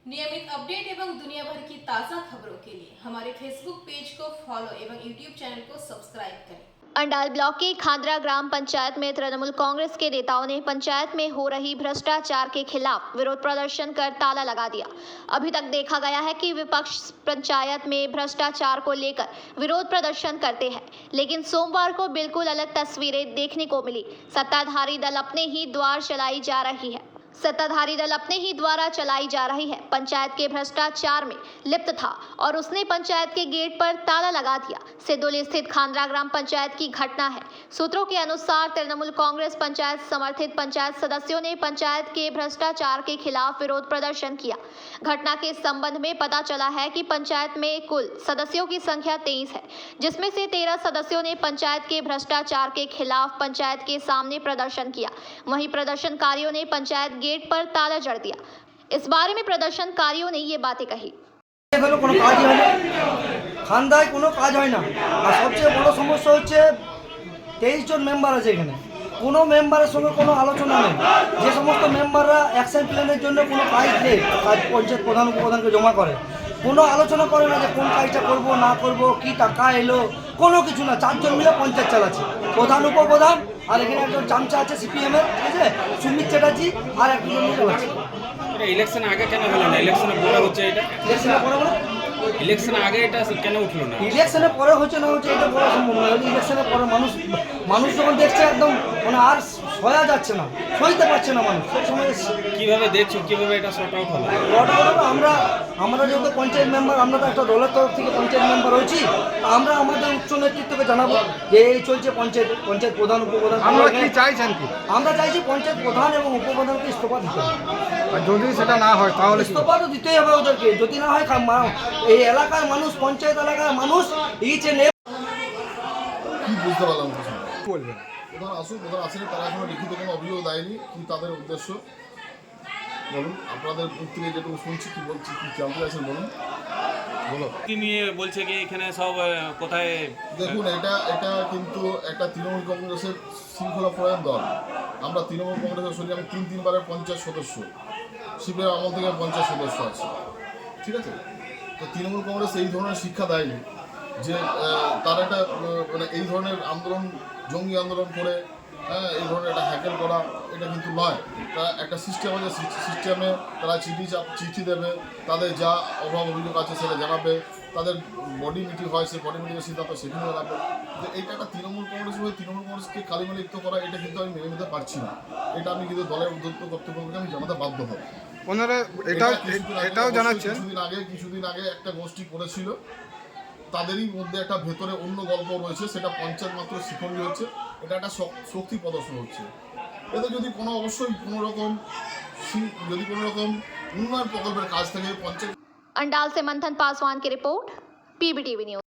नियमित अपडेट एवं दुनिया भर की ताज़ा खबरों के लिए हमारे फेसबुक पेज को फॉलो एवं यूट्यूब चैनल को सब्सक्राइब करें। अंडाल ब्लॉक के खांद्रा ग्राम पंचायत में तृणमूल कांग्रेस के नेताओं ने पंचायत में हो रही भ्रष्टाचार के खिलाफ विरोध प्रदर्शन कर ताला लगा दिया। अभी तक देखा गया है कि विपक्ष पंचायत में भ्रष्टाचार को लेकर विरोध प्रदर्शन करते हैं, लेकिन सोमवार को बिल्कुल अलग तस्वीरें देखने को मिली। सत्ताधारी दल अपने ही द्वार चलाई जा रही है। पंचायत के भ्रष्टाचार में लिप्त था और उसने पंचायत के गेट पर ताला लगा दिया। सिदुल स्थित खांद्रा ग्राम पंचायत की घटना है। सूत्रों के अनुसार तृणमूल कांग्रेस पंचायत समर्थित पंचायत सदस्यों ने पंचायत के भ्रष्टाचार के खिलाफ विरोध प्रदर्शन किया। घटना के संबंध में पता चला है कि पंचायत में कुल सदस्यों की संख्या 23 है, जिसमें से 13 सदस्यों ने पंचायत के भ्रष्टाचार के खिलाफ पंचायत के सामने प्रदर्शन किया। वहीं प्रदर्शनकारियों ने पंचायत गेट पर ताला जड़ दिया। इस बारे में प्रदर्शनकारियों ने ये बातें कही। কোনো কাজই হয় না, খান্দায় কোনো কাজ হয় না। আর সবচেয়ে বড় সমস্যা হচ্ছে 23 জন মেম্বার আছে এখানে, কোনো মেম্বারের সঙ্গে কোনো আলোচনা নেই। যে সমস্ত মেম্বাররা অ্যাকশন প্ল্যানের জন্য কোনো কাজ নেই, কাজ পঞ্চায়েত প্রধান উপপ্রধানকে জমা করে, কোনো আলোচনা করে না যে কোন কাজটা করব না করব, কি টাকা এলো, কোনো কিছু না। 4 জন মিলে পঞ্চায়েত চালাচ্ছে, প্রধান উপপ্রধান আর এখানে একজন চামচা আছে সিপিএমের, ঠিক আছে, সুমিত চ্যাটার্জি, আর একজন মিলে চালাচ্ছে। ইলেকশন আগে কেন হলো না? ইলেকশনের পরে হচ্ছে এটা। ইলেকশনের পরে মানে ইলেকশন আগে এটা কেন উঠলো না? ইলেকশনের পরে হচ্ছে না হচ্ছে এটা বলা সম্ভব নয়। ইলেকশনের পরে মানুষ যখন দেখছে একদম মানে আর সয়া যাচ্ছে না, সইতে পারছে না মানুষ, সেই সময় কিভাবে দেখছো, কিভাবে এটা শর্ট আউট হলো? আমরা যেহেতু পঞ্চায়েত মেম্বার, আমরা তো একটা দলের তরফ থেকে পঞ্চায়েত মেম্বার হয়েছি, আমাদের উচ্চ নেতৃত্বকে জানাবো যে এই চলছে পঞ্চায়েত প্রধান উপপ্রধান। আমরা কি চাইছেন কি? আমরা চাইছি পঞ্চায়েত প্রধান এবং উপপ্রধানকে ইস্তফা দিতে হবে। আর যদি সেটা না হয় তাহলে ইস্তফা তো দিতেই হবে ওদেরকে। যদি না হয় এই এলাকার মানুষ, পঞ্চায়েত এলাকার মানুষ কি বুঝতে পারলাম বলবেন। প্রধান আসেনি, তারা এখনো লিখিত কোনো অভিযোগ দেয়নি। কি তাদের উদ্দেশ্য বলুন, আপনাদের মুখ থেকে যেটুকু শুনছি, কি বলছি, কি জানতে চাইছেন বলুন। কি নিয়ে বলছে কি এখানে সব কোথায়? দেখুন, এটা কিন্তু একটা তৃণমূল কংগ্রেসের শৃঙ্খলা প্রয়াণ দল। আমরা তৃণমূল কংগ্রেসের শুনি, আমি 3 পঞ্চায়েত সদস্য, শিবের আমল থেকে পঞ্চায়েত সদস্য আছে, ঠিক আছে। তো তৃণমূল কংগ্রেস এই ধরনের শিক্ষা দেয়নি যে তার একটা মানে এই ধরনের আন্দোলন, জঙ্গি আন্দোলন করে এই ধরনের একটা হ্যাকেল করা, এটা কিন্তু নয়। তারা একটা সিস্টেম আছে, সিস্টেমে তারা চিঠি দেবে, তাদের যা অভাব অভিযোগ আছে সেটা জানাবে, তাদের বডি মিটিং হয়, সেই বডি মিটিংয়ের সিদ্ধান্ত সেখানে জানাবে। তো এইটা একটা তৃণমূল কংগ্রেস হয়ে তৃণমূল কংগ্রেসকে কালিমালিপ্ত করা, এটা কিন্তু আমি মেনে নিতে পারছি না। এটা আমি কিন্তু দলের উদ্যোক্ত কর্তৃপক্ষকে আমি জানাতে বাধ্য হব। ওনারা এটাও জানাচ্ছেন কিছুদিন আগে একটা গোষ্ঠী করেছিল, তাদেরই মধ্যে একটা ভেতরে অন্য গল্প রয়েছে, সেটা পঞ্চায়েত মাত্র শিখণ্ডী হচ্ছে, এটা একটা শক্তি প্রদর্শন হচ্ছে। এতে যদি অবশ্যই কোনো রকম উন্নয়ন প্রকল্পের কাজ থাকে পঞ্চায়েত। अंडाल से मंथन पासवान की रिपोर्ट, PBTV न्यूज।